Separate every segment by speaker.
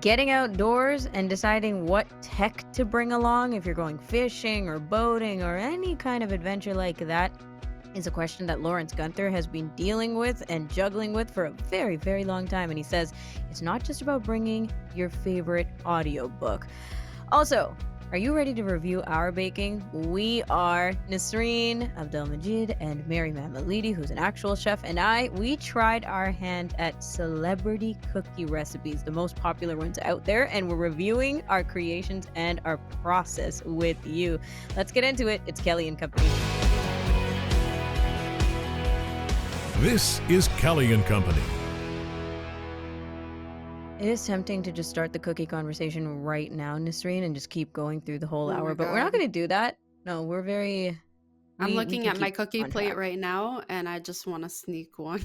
Speaker 1: Getting outdoors and deciding what tech to bring along if you're going fishing or boating or any kind of adventure like that is a question that Lawrence Gunther has been dealing with and juggling with for a very, very long time. And he says it's not just about bringing your favorite audiobook. Also, are you ready to review our baking? We are Nasreen Abdelmajid and Mary Mammoliti, who's an actual chef, and we tried our hand at celebrity cookie recipes, the most popular ones out there, and we're reviewing our creations and our process with you. Let's get into it. It's Kelly and Company.
Speaker 2: This is Kelly and Company.
Speaker 1: It is tempting to just start the cookie conversation right now, Nasreen, and just keep going through the whole
Speaker 3: Oh
Speaker 1: hour,
Speaker 3: my
Speaker 1: but we're not
Speaker 3: God.
Speaker 1: going to do that. No, we're very
Speaker 3: I'm
Speaker 1: we
Speaker 3: looking
Speaker 1: can
Speaker 3: at my
Speaker 1: keep
Speaker 3: cookie
Speaker 1: on
Speaker 3: plate
Speaker 1: track.
Speaker 3: right now and I just want to sneak one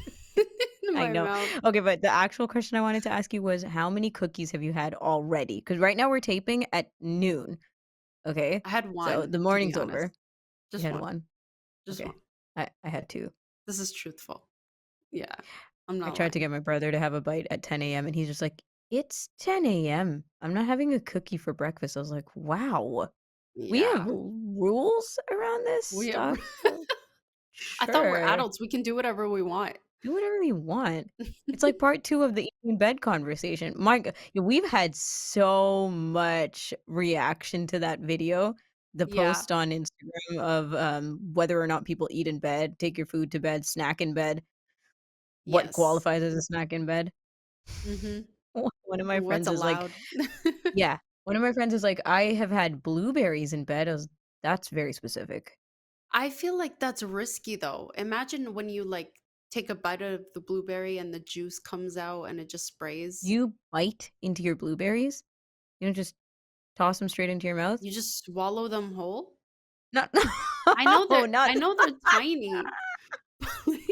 Speaker 3: in
Speaker 1: I
Speaker 3: my
Speaker 1: know.
Speaker 3: mouth.
Speaker 1: Okay, but the actual question I wanted to ask you was how many cookies have you had already? Because right now we're taping at noon. Okay.
Speaker 3: I had
Speaker 1: So
Speaker 3: one,
Speaker 1: the
Speaker 3: to be
Speaker 1: morning's over.
Speaker 3: honest.
Speaker 1: You
Speaker 3: Just
Speaker 1: had
Speaker 3: one.
Speaker 1: one.
Speaker 3: Just
Speaker 1: Okay.
Speaker 3: one.
Speaker 1: I had two.
Speaker 3: This is truthful. Yeah. I'm
Speaker 1: I
Speaker 3: not
Speaker 1: tried to
Speaker 3: lying.
Speaker 1: get my brother to have a bite at 10 a.m. and he's just like, it's 10 a.m. I'm not having a cookie for breakfast. I was like, wow. We have
Speaker 3: Yeah.
Speaker 1: rules around this
Speaker 3: We have
Speaker 1: stuff.
Speaker 3: I thought we're
Speaker 1: Sure.
Speaker 3: adults. We can do whatever we want.
Speaker 1: Do whatever you want. It's like part 2 of the eating in bed conversation. My go we've had so much reaction to that video, the
Speaker 3: Yeah.
Speaker 1: post on Instagram of, whether or not people eat in bed, take your food to bed, snack in bed, what
Speaker 3: Yes.
Speaker 1: qualifies as a snack in bed.
Speaker 3: Mhm.
Speaker 1: One of my
Speaker 3: What's
Speaker 1: friends is like
Speaker 3: allowed?
Speaker 1: yeah, one of my friends is like, "I have had blueberries in bed." That's very specific.
Speaker 3: I feel like that's risky though. Imagine when you like take a bite of the blueberry and the juice comes out and it just sprays.
Speaker 1: You bite into your blueberries? You don't just toss them straight into your mouth?
Speaker 3: You just swallow them whole?
Speaker 1: Not no,
Speaker 3: I
Speaker 1: not
Speaker 3: know they're tiny, like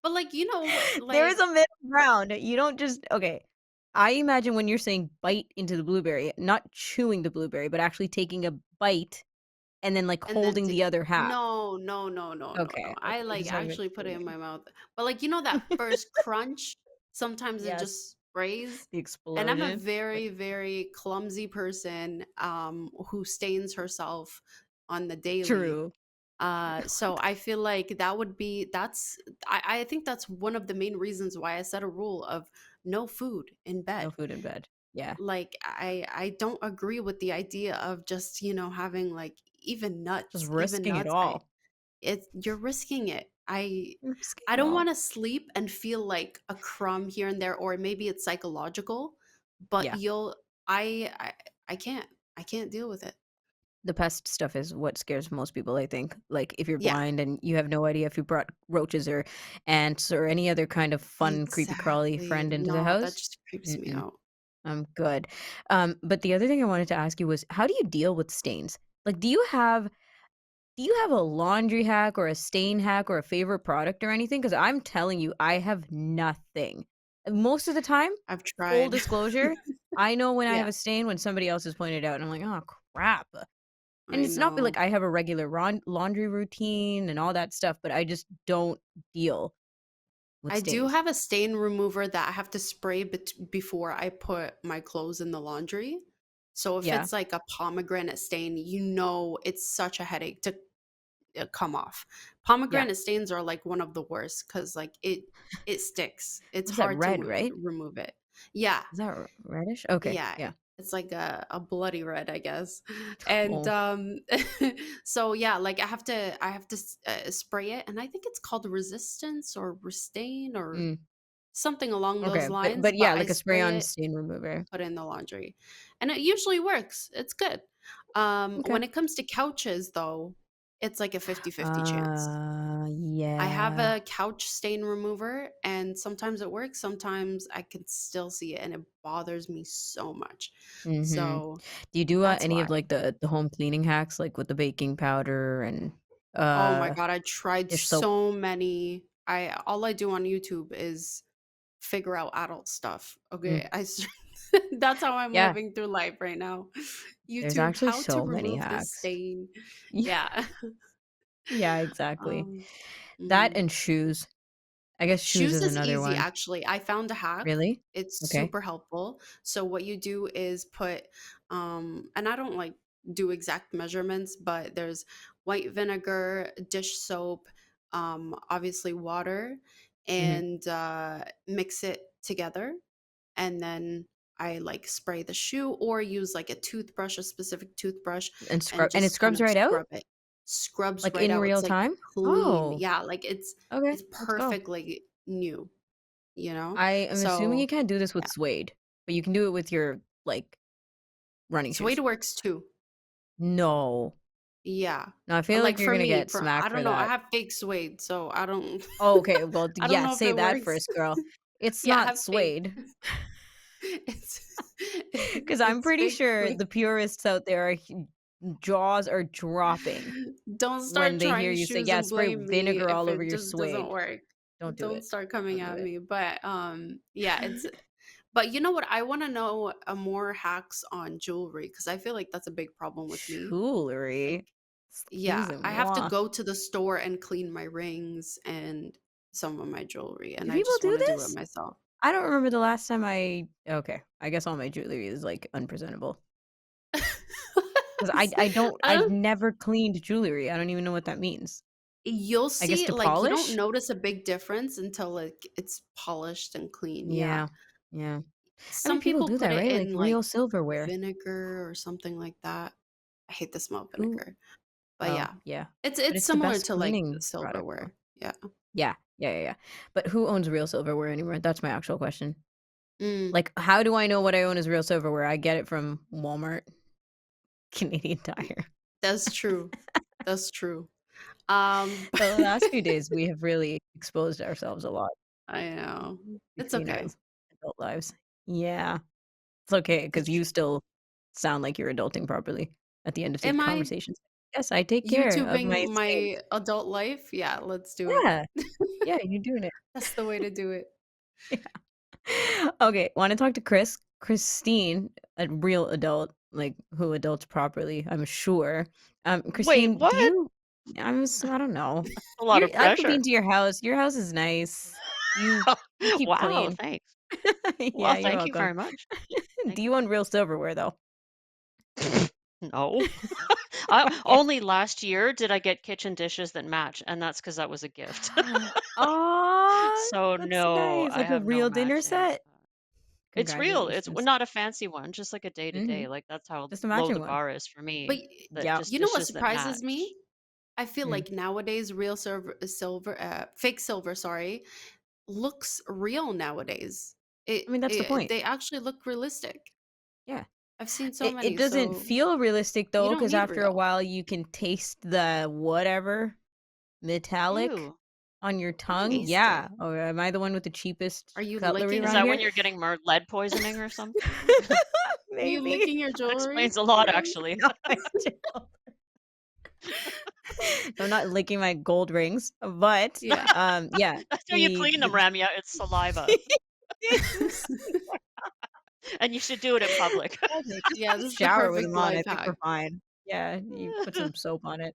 Speaker 3: but, you know, what
Speaker 1: there is
Speaker 3: like
Speaker 1: a middle ground. You don't just okay. I imagine when you're saying bite into the blueberry, not chewing the blueberry, but actually taking a bite and then, like,
Speaker 3: and then
Speaker 1: holding the
Speaker 3: take
Speaker 1: other half.
Speaker 3: no, no, no, no, no, no.
Speaker 1: Okay,
Speaker 3: I,
Speaker 1: okay,
Speaker 3: like,
Speaker 1: just wanna make
Speaker 3: actually put it in
Speaker 1: sure.
Speaker 3: my mouth. But, like, you know that first crunch? Sometimes it
Speaker 1: Yes,
Speaker 3: just sprays,
Speaker 1: the
Speaker 3: and I'm a
Speaker 1: explosion.
Speaker 3: very, very clumsy person, who stains herself on the daily.
Speaker 1: True.
Speaker 3: So I feel like I think that's one of the main reasons why I set a rule of no food in
Speaker 1: No
Speaker 3: bed.
Speaker 1: food in bed. Yeah,
Speaker 3: Like I don't agree with the idea of just, having like
Speaker 1: just
Speaker 3: even
Speaker 1: risking it
Speaker 3: nuts. I
Speaker 1: all.
Speaker 3: It's you're risking it.
Speaker 1: Risking
Speaker 3: I
Speaker 1: it
Speaker 3: don't
Speaker 1: all.
Speaker 3: want to sleep and feel like a crumb here and there, or maybe it's psychological, but
Speaker 1: Yeah.
Speaker 3: I I can't. I can't deal with it.
Speaker 1: The pest stuff is what scares most people, I think. Like, if you're
Speaker 3: Yeah,
Speaker 1: blind and you have no idea if you brought roaches or ants or any other kind of fun, creepy crawly
Speaker 3: exactly.
Speaker 1: friend into the
Speaker 3: No, that
Speaker 1: house,
Speaker 3: just creeps me
Speaker 1: mm-mm,
Speaker 3: out.
Speaker 1: I'm good. But the other thing I wanted to ask you was, how do you deal with stains? Like, do you have a laundry hack or a stain hack or a favorite product or anything? Because 'Cause I'm telling you, I have nothing. Most of the time,
Speaker 3: I've
Speaker 1: full
Speaker 3: tried.
Speaker 1: disclosure, I know when I have
Speaker 3: Yeah,
Speaker 1: a stain when somebody else has pointed out, and I'm like, "Oh, crap." And
Speaker 3: I
Speaker 1: it's not like
Speaker 3: know.
Speaker 1: I have a regular laundry routine and all that stuff, but I just don't deal with
Speaker 3: I do
Speaker 1: stains.
Speaker 3: have a stain remover that I have to spray before I put my clothes in the laundry. So if
Speaker 1: Yeah,
Speaker 3: it's like a pomegranate stain, it's such a headache to come off.
Speaker 1: yeah.
Speaker 3: Pomegranate stains are like one of the worst because like it sticks. It's
Speaker 1: What's that,
Speaker 3: hard to
Speaker 1: red, right?
Speaker 3: remove it. Yeah,
Speaker 1: Is that reddish? Okay,
Speaker 3: yeah,
Speaker 1: yeah.
Speaker 3: it's like a bloody red, I guess. And,
Speaker 1: Oh,
Speaker 3: so, yeah, like, I have to spray it, and I think it's called Resistance or Restain or
Speaker 1: mm,
Speaker 3: something along
Speaker 1: okay,
Speaker 3: those
Speaker 1: but
Speaker 3: lines,
Speaker 1: but
Speaker 3: but
Speaker 1: yeah,
Speaker 3: I
Speaker 1: like a
Speaker 3: spray
Speaker 1: spray-on
Speaker 3: it,
Speaker 1: stain remover.
Speaker 3: put it in the laundry, and it usually works. It's good.
Speaker 1: Okay.
Speaker 3: When it comes to couches, though, it's like a 50-50 chance. I have
Speaker 1: Yeah.
Speaker 3: a couch stain remover, and sometimes it works, sometimes I can still see it, and it bothers me so much.
Speaker 1: Mhm.
Speaker 3: So,
Speaker 1: Do you do,
Speaker 3: that's
Speaker 1: any
Speaker 3: why.
Speaker 1: of, like, the home cleaning hacks, like, with the baking powder and,
Speaker 3: Oh my
Speaker 1: uh,
Speaker 3: god, I tried
Speaker 1: dish soap?
Speaker 3: so many. I All I do on YouTube is figure out adult stuff,
Speaker 1: Mm,
Speaker 3: okay? That's how I'm
Speaker 1: yeah,
Speaker 3: living through life right now.
Speaker 1: there's
Speaker 3: YouTube,
Speaker 1: actually
Speaker 3: how to
Speaker 1: so many
Speaker 3: remove this
Speaker 1: hacks.
Speaker 3: stain.
Speaker 1: Yeah,
Speaker 3: Yeah.
Speaker 1: yeah, exactly.
Speaker 3: Um,
Speaker 1: That
Speaker 3: mhm.
Speaker 1: and shoes. I guess shoes
Speaker 3: Shoes
Speaker 1: is
Speaker 3: is
Speaker 1: another
Speaker 3: easy,
Speaker 1: one.
Speaker 3: actually. I found a hack.
Speaker 1: Really?
Speaker 3: It's
Speaker 1: Okay.
Speaker 3: super helpful. So what you do is put, and I don't like do exact measurements, but there's white vinegar, dish soap, obviously water,
Speaker 1: Mhm.
Speaker 3: and mix it together. And then I like spray the shoe or use like a toothbrush, a specific toothbrush, and
Speaker 1: And it
Speaker 3: just kind
Speaker 1: scrubs
Speaker 3: of
Speaker 1: right out?
Speaker 3: scrub it. Scrubs
Speaker 1: Like,
Speaker 3: right
Speaker 1: in
Speaker 3: out. It's
Speaker 1: real
Speaker 3: like
Speaker 1: time?
Speaker 3: clean.
Speaker 1: Oh,
Speaker 3: Yeah, like it's
Speaker 1: okay,
Speaker 3: it's
Speaker 1: let's go.
Speaker 3: perfectly new, you know?
Speaker 1: I am assuming you
Speaker 3: So,
Speaker 1: can't do this with
Speaker 3: yeah.
Speaker 1: suede, but you can do it with your, like, running
Speaker 3: Suede
Speaker 1: shoes.
Speaker 3: works too.
Speaker 1: No.
Speaker 3: Yeah.
Speaker 1: No, I feel like
Speaker 3: Like
Speaker 1: you're
Speaker 3: for
Speaker 1: gonna
Speaker 3: me,
Speaker 1: get
Speaker 3: for I
Speaker 1: smacked for
Speaker 3: don't know, I
Speaker 1: that.
Speaker 3: have fake suede, so I don't
Speaker 1: Oh, okay, well,
Speaker 3: I don't
Speaker 1: yeah,
Speaker 3: know if
Speaker 1: say
Speaker 3: it
Speaker 1: that
Speaker 3: works.
Speaker 1: first, girl. It's
Speaker 3: Yeah, I
Speaker 1: not
Speaker 3: have fake.
Speaker 1: suede,
Speaker 3: It's
Speaker 1: because 'cause I'm
Speaker 3: it's
Speaker 1: pretty
Speaker 3: fake
Speaker 1: sure
Speaker 3: suede.
Speaker 1: the purists out there are jaws are dropping
Speaker 3: Don't
Speaker 1: when
Speaker 3: start
Speaker 1: they hear
Speaker 3: trying
Speaker 1: you say,
Speaker 3: shoes
Speaker 1: "Yeah,
Speaker 3: and
Speaker 1: spray
Speaker 3: blame me
Speaker 1: vinegar
Speaker 3: if
Speaker 1: all over
Speaker 3: it
Speaker 1: your
Speaker 3: just doesn't
Speaker 1: suede."
Speaker 3: work.
Speaker 1: Don't do
Speaker 3: Don't
Speaker 1: it.
Speaker 3: start coming
Speaker 1: Don't do
Speaker 3: at
Speaker 1: it.
Speaker 3: me. But yeah, it's but you know what? I want to know more hacks on jewelry because I feel like that's a big problem with me. Like,
Speaker 1: Jewelry?
Speaker 3: yeah, I have to
Speaker 1: Excusez-moi.
Speaker 3: go to the store and clean my rings and some of my jewelry, and
Speaker 1: Do
Speaker 3: I
Speaker 1: people
Speaker 3: just want
Speaker 1: do
Speaker 3: to do it
Speaker 1: this?
Speaker 3: myself.
Speaker 1: I don't remember the last time I okay, I guess all my jewelry is, like, unpresentable. 'Cause
Speaker 3: I
Speaker 1: I've
Speaker 3: don't
Speaker 1: never cleaned jewelry, I don't even know what that means.
Speaker 3: You'll
Speaker 1: I guess
Speaker 3: see
Speaker 1: to
Speaker 3: like you don't
Speaker 1: polish?
Speaker 3: notice a big difference until like it's polished and clean. Yeah.
Speaker 1: Yeah, yeah. I mean,
Speaker 3: Some
Speaker 1: people
Speaker 3: people
Speaker 1: do
Speaker 3: put
Speaker 1: that,
Speaker 3: it
Speaker 1: right? Like
Speaker 3: in like
Speaker 1: real silverware.
Speaker 3: vinegar or something like that. I hate the smell of
Speaker 1: Who
Speaker 3: vinegar. But
Speaker 1: oh,
Speaker 3: yeah.
Speaker 1: yeah. But
Speaker 3: It's
Speaker 1: it's the
Speaker 3: similar
Speaker 1: best
Speaker 3: to like
Speaker 1: cleaning product, though.
Speaker 3: silverware. Yeah.
Speaker 1: Yeah, yeah, yeah, yeah. But who owns real silverware anymore? That's my actual question.
Speaker 3: Mm,
Speaker 1: Like, how do I know what I own is real silverware? I get it from Walmart, Canadian Tire.
Speaker 3: that's true. That's true.
Speaker 1: The last few days, we have really exposed ourselves a lot
Speaker 3: I know. It's
Speaker 1: between our
Speaker 3: okay.
Speaker 1: adult lives. Yeah. It's okay because
Speaker 3: It's
Speaker 1: you still sound like you're adulting properly at the end of the
Speaker 3: Am I
Speaker 1: conversations. Yes, I take care of my
Speaker 3: YouTubing
Speaker 1: estates.
Speaker 3: my adult life? Yeah, let's do it.
Speaker 1: Yeah, yeah, you're doing it.
Speaker 3: That's the way to do it.
Speaker 1: Yeah. Okay, wanna talk to Christine, a real adult, like, who adults properly, I'm sure.
Speaker 4: Wait,
Speaker 1: Christine, do
Speaker 4: what?
Speaker 1: you I don't know.
Speaker 4: A lot of
Speaker 1: I've been
Speaker 4: pressure.
Speaker 1: to your house is nice. You keep
Speaker 4: Wow,
Speaker 1: clean.
Speaker 4: thanks.
Speaker 1: Yeah,
Speaker 4: Well,
Speaker 1: you're
Speaker 4: thank you
Speaker 1: welcome.
Speaker 4: very much.
Speaker 1: Do
Speaker 4: Thank
Speaker 1: you own real silverware, though?
Speaker 4: No. I
Speaker 1: Yeah.
Speaker 4: only last year did I get kitchen dishes that match, and that's because that was a gift.
Speaker 1: Aw,
Speaker 4: So,
Speaker 1: that's
Speaker 4: no,
Speaker 1: nice,
Speaker 4: I
Speaker 1: like a
Speaker 4: have no
Speaker 1: real dinner
Speaker 4: matching.
Speaker 1: set?
Speaker 4: It's real, it's
Speaker 1: Congratulations.
Speaker 4: not a fancy one, just like a day-to-day,
Speaker 1: Mhm,
Speaker 4: like, that's how
Speaker 1: just a
Speaker 4: low
Speaker 1: matching
Speaker 4: the
Speaker 1: one.
Speaker 4: bar is for
Speaker 3: But
Speaker 4: me, that
Speaker 1: Yeah.
Speaker 4: just
Speaker 3: you know what
Speaker 4: dishes that
Speaker 3: surprises
Speaker 4: match.
Speaker 3: me? I feel
Speaker 1: Mm.
Speaker 3: like nowadays real silver, fake silver, sorry, looks real nowadays.
Speaker 1: I mean, that's the point.
Speaker 3: They actually look realistic.
Speaker 1: Yeah.
Speaker 3: I've seen so
Speaker 1: It
Speaker 3: many,
Speaker 1: doesn't
Speaker 3: so
Speaker 1: feel realistic
Speaker 3: you
Speaker 1: though,
Speaker 3: don't
Speaker 1: because
Speaker 3: need
Speaker 1: after a
Speaker 3: real.
Speaker 1: while you can taste the whatever metallic
Speaker 4: Ew,
Speaker 1: on your tongue.
Speaker 4: nice.
Speaker 3: Taste it.
Speaker 1: Yeah. Or am I the one with the
Speaker 3: Are
Speaker 1: cheapest
Speaker 3: you
Speaker 1: cutlery
Speaker 3: licking
Speaker 4: Is
Speaker 1: around
Speaker 4: that
Speaker 3: it?
Speaker 4: when
Speaker 1: here?
Speaker 4: you're getting lead poisoning or something?
Speaker 3: Are you
Speaker 1: Maybe.
Speaker 3: licking your
Speaker 4: That
Speaker 3: jewelry,
Speaker 4: explains a lot,
Speaker 3: Rams?
Speaker 4: actually.
Speaker 1: No, I don't. I'm not licking my gold rings, but,
Speaker 3: Yeah.
Speaker 1: yeah,
Speaker 4: That's how you clean them,
Speaker 1: the
Speaker 4: Ramya, it's saliva, and you should do it in public.
Speaker 1: Exactly,
Speaker 3: Yeah,
Speaker 1: just
Speaker 3: this is the
Speaker 1: shower with them
Speaker 3: perfect
Speaker 1: on,
Speaker 3: life
Speaker 1: I think we're
Speaker 3: hack.
Speaker 1: fine. Yeah, you put some soap on it.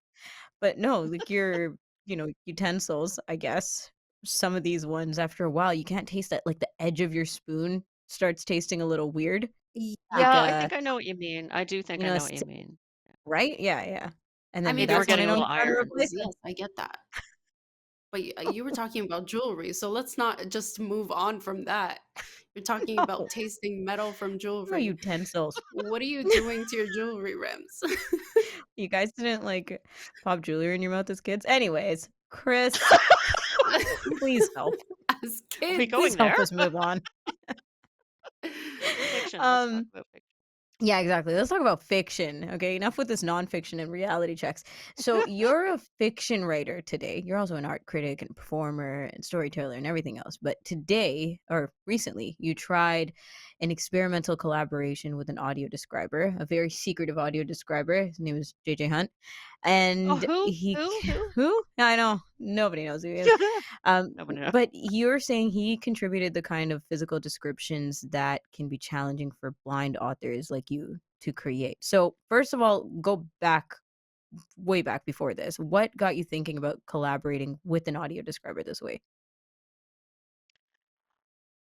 Speaker 1: But no, like your, utensils, I guess, some of these ones after a while, you can't taste that like the edge of your spoon starts tasting a little weird, like
Speaker 3: Yeah.
Speaker 4: Yeah, I think I know what you mean. I do think I
Speaker 1: a
Speaker 4: know what you
Speaker 1: stick,
Speaker 4: mean.
Speaker 1: right? Yeah, yeah. And
Speaker 3: I
Speaker 1: then
Speaker 3: mean,
Speaker 4: Maybe we're
Speaker 3: as
Speaker 1: that's when I
Speaker 4: getting a
Speaker 1: know
Speaker 4: little
Speaker 1: it's time to
Speaker 4: iron.
Speaker 1: replace
Speaker 3: examples,
Speaker 1: it.
Speaker 3: yes, I get that. But you were talking about jewelry, so let's not just move on from that. You're talking about
Speaker 1: No,
Speaker 3: tasting metal from
Speaker 1: no
Speaker 3: jewelry.
Speaker 1: utensils.
Speaker 3: What are you doing to your jewelry rims?
Speaker 1: You guys didn't, like, pop jewelry in your mouth as kids? Anyways, Chris, please help.
Speaker 3: As
Speaker 4: Are we
Speaker 1: Please
Speaker 4: going
Speaker 3: kids.
Speaker 4: there?
Speaker 1: help us move on.
Speaker 4: Fiction, let's talk
Speaker 1: Um
Speaker 4: about fiction.
Speaker 1: Yeah, exactly. Let's talk about fiction. Okay, enough with this nonfiction and reality checks. So you're a fiction writer today. You're also an art critic and performer and storyteller and everything else. But today, or recently, you tried an experimental collaboration with an audio describer, a very secretive audio describer. His name is JJ Hunt,
Speaker 4: Oh,
Speaker 1: and
Speaker 4: who?
Speaker 1: he
Speaker 4: Who? Who?
Speaker 1: who? I know nobody knows who he is.
Speaker 4: Nobody knows.
Speaker 1: But you're saying he contributed the kind of physical descriptions that can be challenging for blind authors like you to create. So, first of all, go back way back before this. What got you thinking about collaborating with an audio describer this way?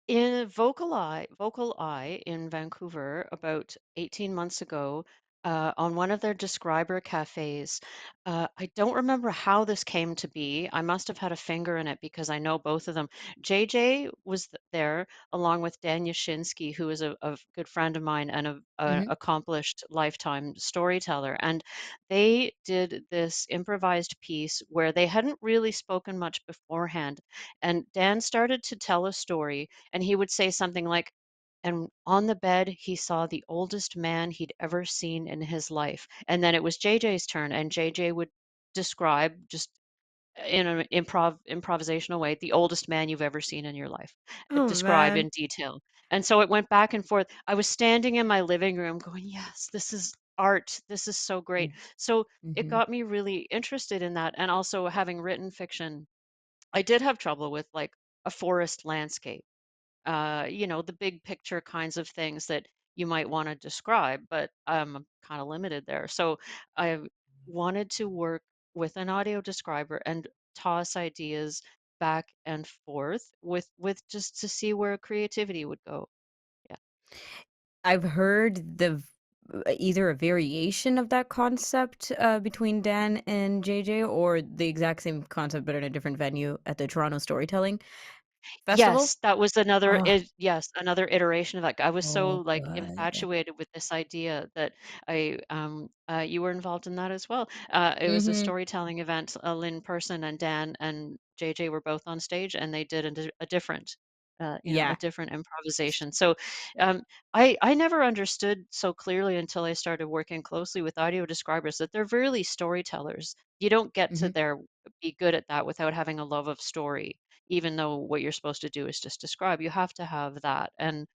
Speaker 4: In Vocal Eye in Vancouver about 18 months ago, on one of their describer cafes. I don't remember how this came to be. I must have had a finger in it because I know both of them. JJ was there along with Dan Yashinsky, who is a good friend of mine and a
Speaker 1: Hmm.
Speaker 4: accomplished lifetime storyteller. And they did this improvised piece where they hadn't really spoken much beforehand. And Dan started to tell a story and he would say something like, and on the bed, he saw the oldest man he'd ever seen in his life. And then it was JJ's turn, and JJ would describe just in an improvisational way the oldest man you've ever seen in your life.
Speaker 1: Oh
Speaker 4: Describe
Speaker 1: man.
Speaker 4: in detail. And so it went back and forth. I was standing in my living room going, "Yes, this is art. This is so great." So it
Speaker 1: Mm-hmm.
Speaker 4: got me really interested in that. And also having written fiction, I did have trouble with like a forest landscape, the big picture kinds of things that you might want to describe, but I'm kind of limited there. So I wanted to work with an audio describer and toss ideas back and forth with just to see where creativity would go. Yeah.
Speaker 1: I've heard either a variation of that concept between Dan and JJ, or the exact same concept but in a different venue at the Toronto Storytelling Festival.
Speaker 4: Yes, that was another
Speaker 1: Oh,
Speaker 4: I yes, another iteration of that. I was so,
Speaker 1: so
Speaker 4: like,
Speaker 1: good.
Speaker 4: infatuated with this idea that you were involved in that as well. It was a
Speaker 1: Mm-hmm.
Speaker 4: storytelling event, Lynn Person and Dan and JJ were both on stage, and they did a different, a
Speaker 1: Yeah.
Speaker 4: different improvisation. So, I never understood so clearly until I started working closely with audio describers that they're really storytellers. You don't get to
Speaker 1: Mm-hmm.
Speaker 4: be good at that without having a love of story, even though what you're supposed to do is just describe. You have to have that. And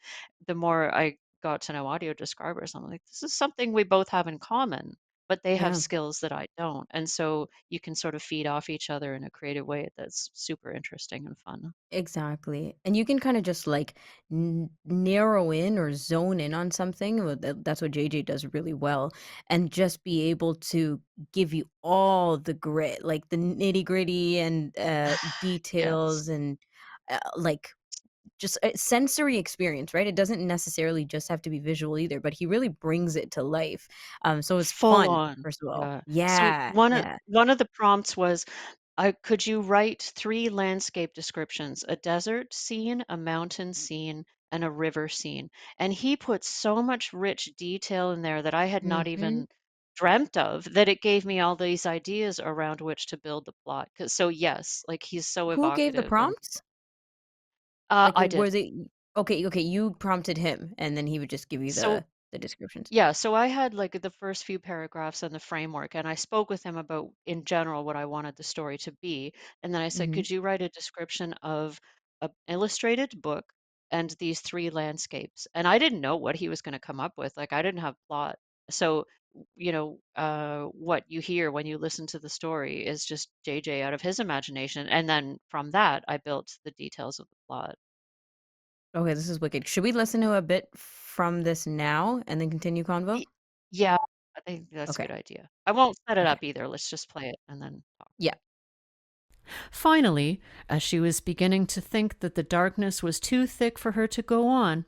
Speaker 4: the more I got to know audio describers, I'm like, this is something we both have in common, but they have
Speaker 1: Yeah.
Speaker 4: skills that I don't. And so you can sort of feed off each other in a creative way that's super interesting and fun.
Speaker 1: Exactly. And you can kind of just like narrow in or zone in on something. That's what JJ does really well. And just be able to give you all the grit, like the nitty gritty and
Speaker 4: Yes,
Speaker 1: details and like just a sensory experience, right? It doesn't necessarily just have to be visual either, but he really brings it to life. So it's
Speaker 4: full
Speaker 1: fun,
Speaker 4: on.
Speaker 1: first of all.
Speaker 4: Yeah. So
Speaker 1: Yeah. Yeah.
Speaker 4: one of the prompts was, could you write three landscape descriptions, a desert scene, a mountain scene, and a river scene? And he put so much rich detail in there that I had not
Speaker 1: Hmm.
Speaker 4: even dreamt of, that it gave me all these ideas around which to build the plot. So yes, like he's so
Speaker 1: Who gave the
Speaker 4: evocative, and
Speaker 1: prompts? Like,
Speaker 4: I did.
Speaker 1: was it okay, okay, you prompted him, and then he would just give you
Speaker 4: So
Speaker 1: the descriptions.
Speaker 4: yeah, so I had like the first few paragraphs and the framework, and I spoke with him about, in general, what I wanted the story to be. And then I said,
Speaker 1: Mhm.
Speaker 4: could you write a description of an illustrated book and these three landscapes? And I didn't know what he was going to come up with. Like, I didn't have plot. So, what you hear when you listen to the story is just JJ out of his imagination. And then from that, I built the details of the plot.
Speaker 1: Okay, this is wicked. Should we listen to a bit from this now and then continue convo?
Speaker 4: Y- Yeah, I think that's a
Speaker 1: Okay.
Speaker 4: good idea. I won't set it
Speaker 1: Okay.
Speaker 4: up either. Let's just play it and then talk.
Speaker 1: Yeah.
Speaker 5: Finally, as she was beginning to think that the darkness was too thick for her to go on,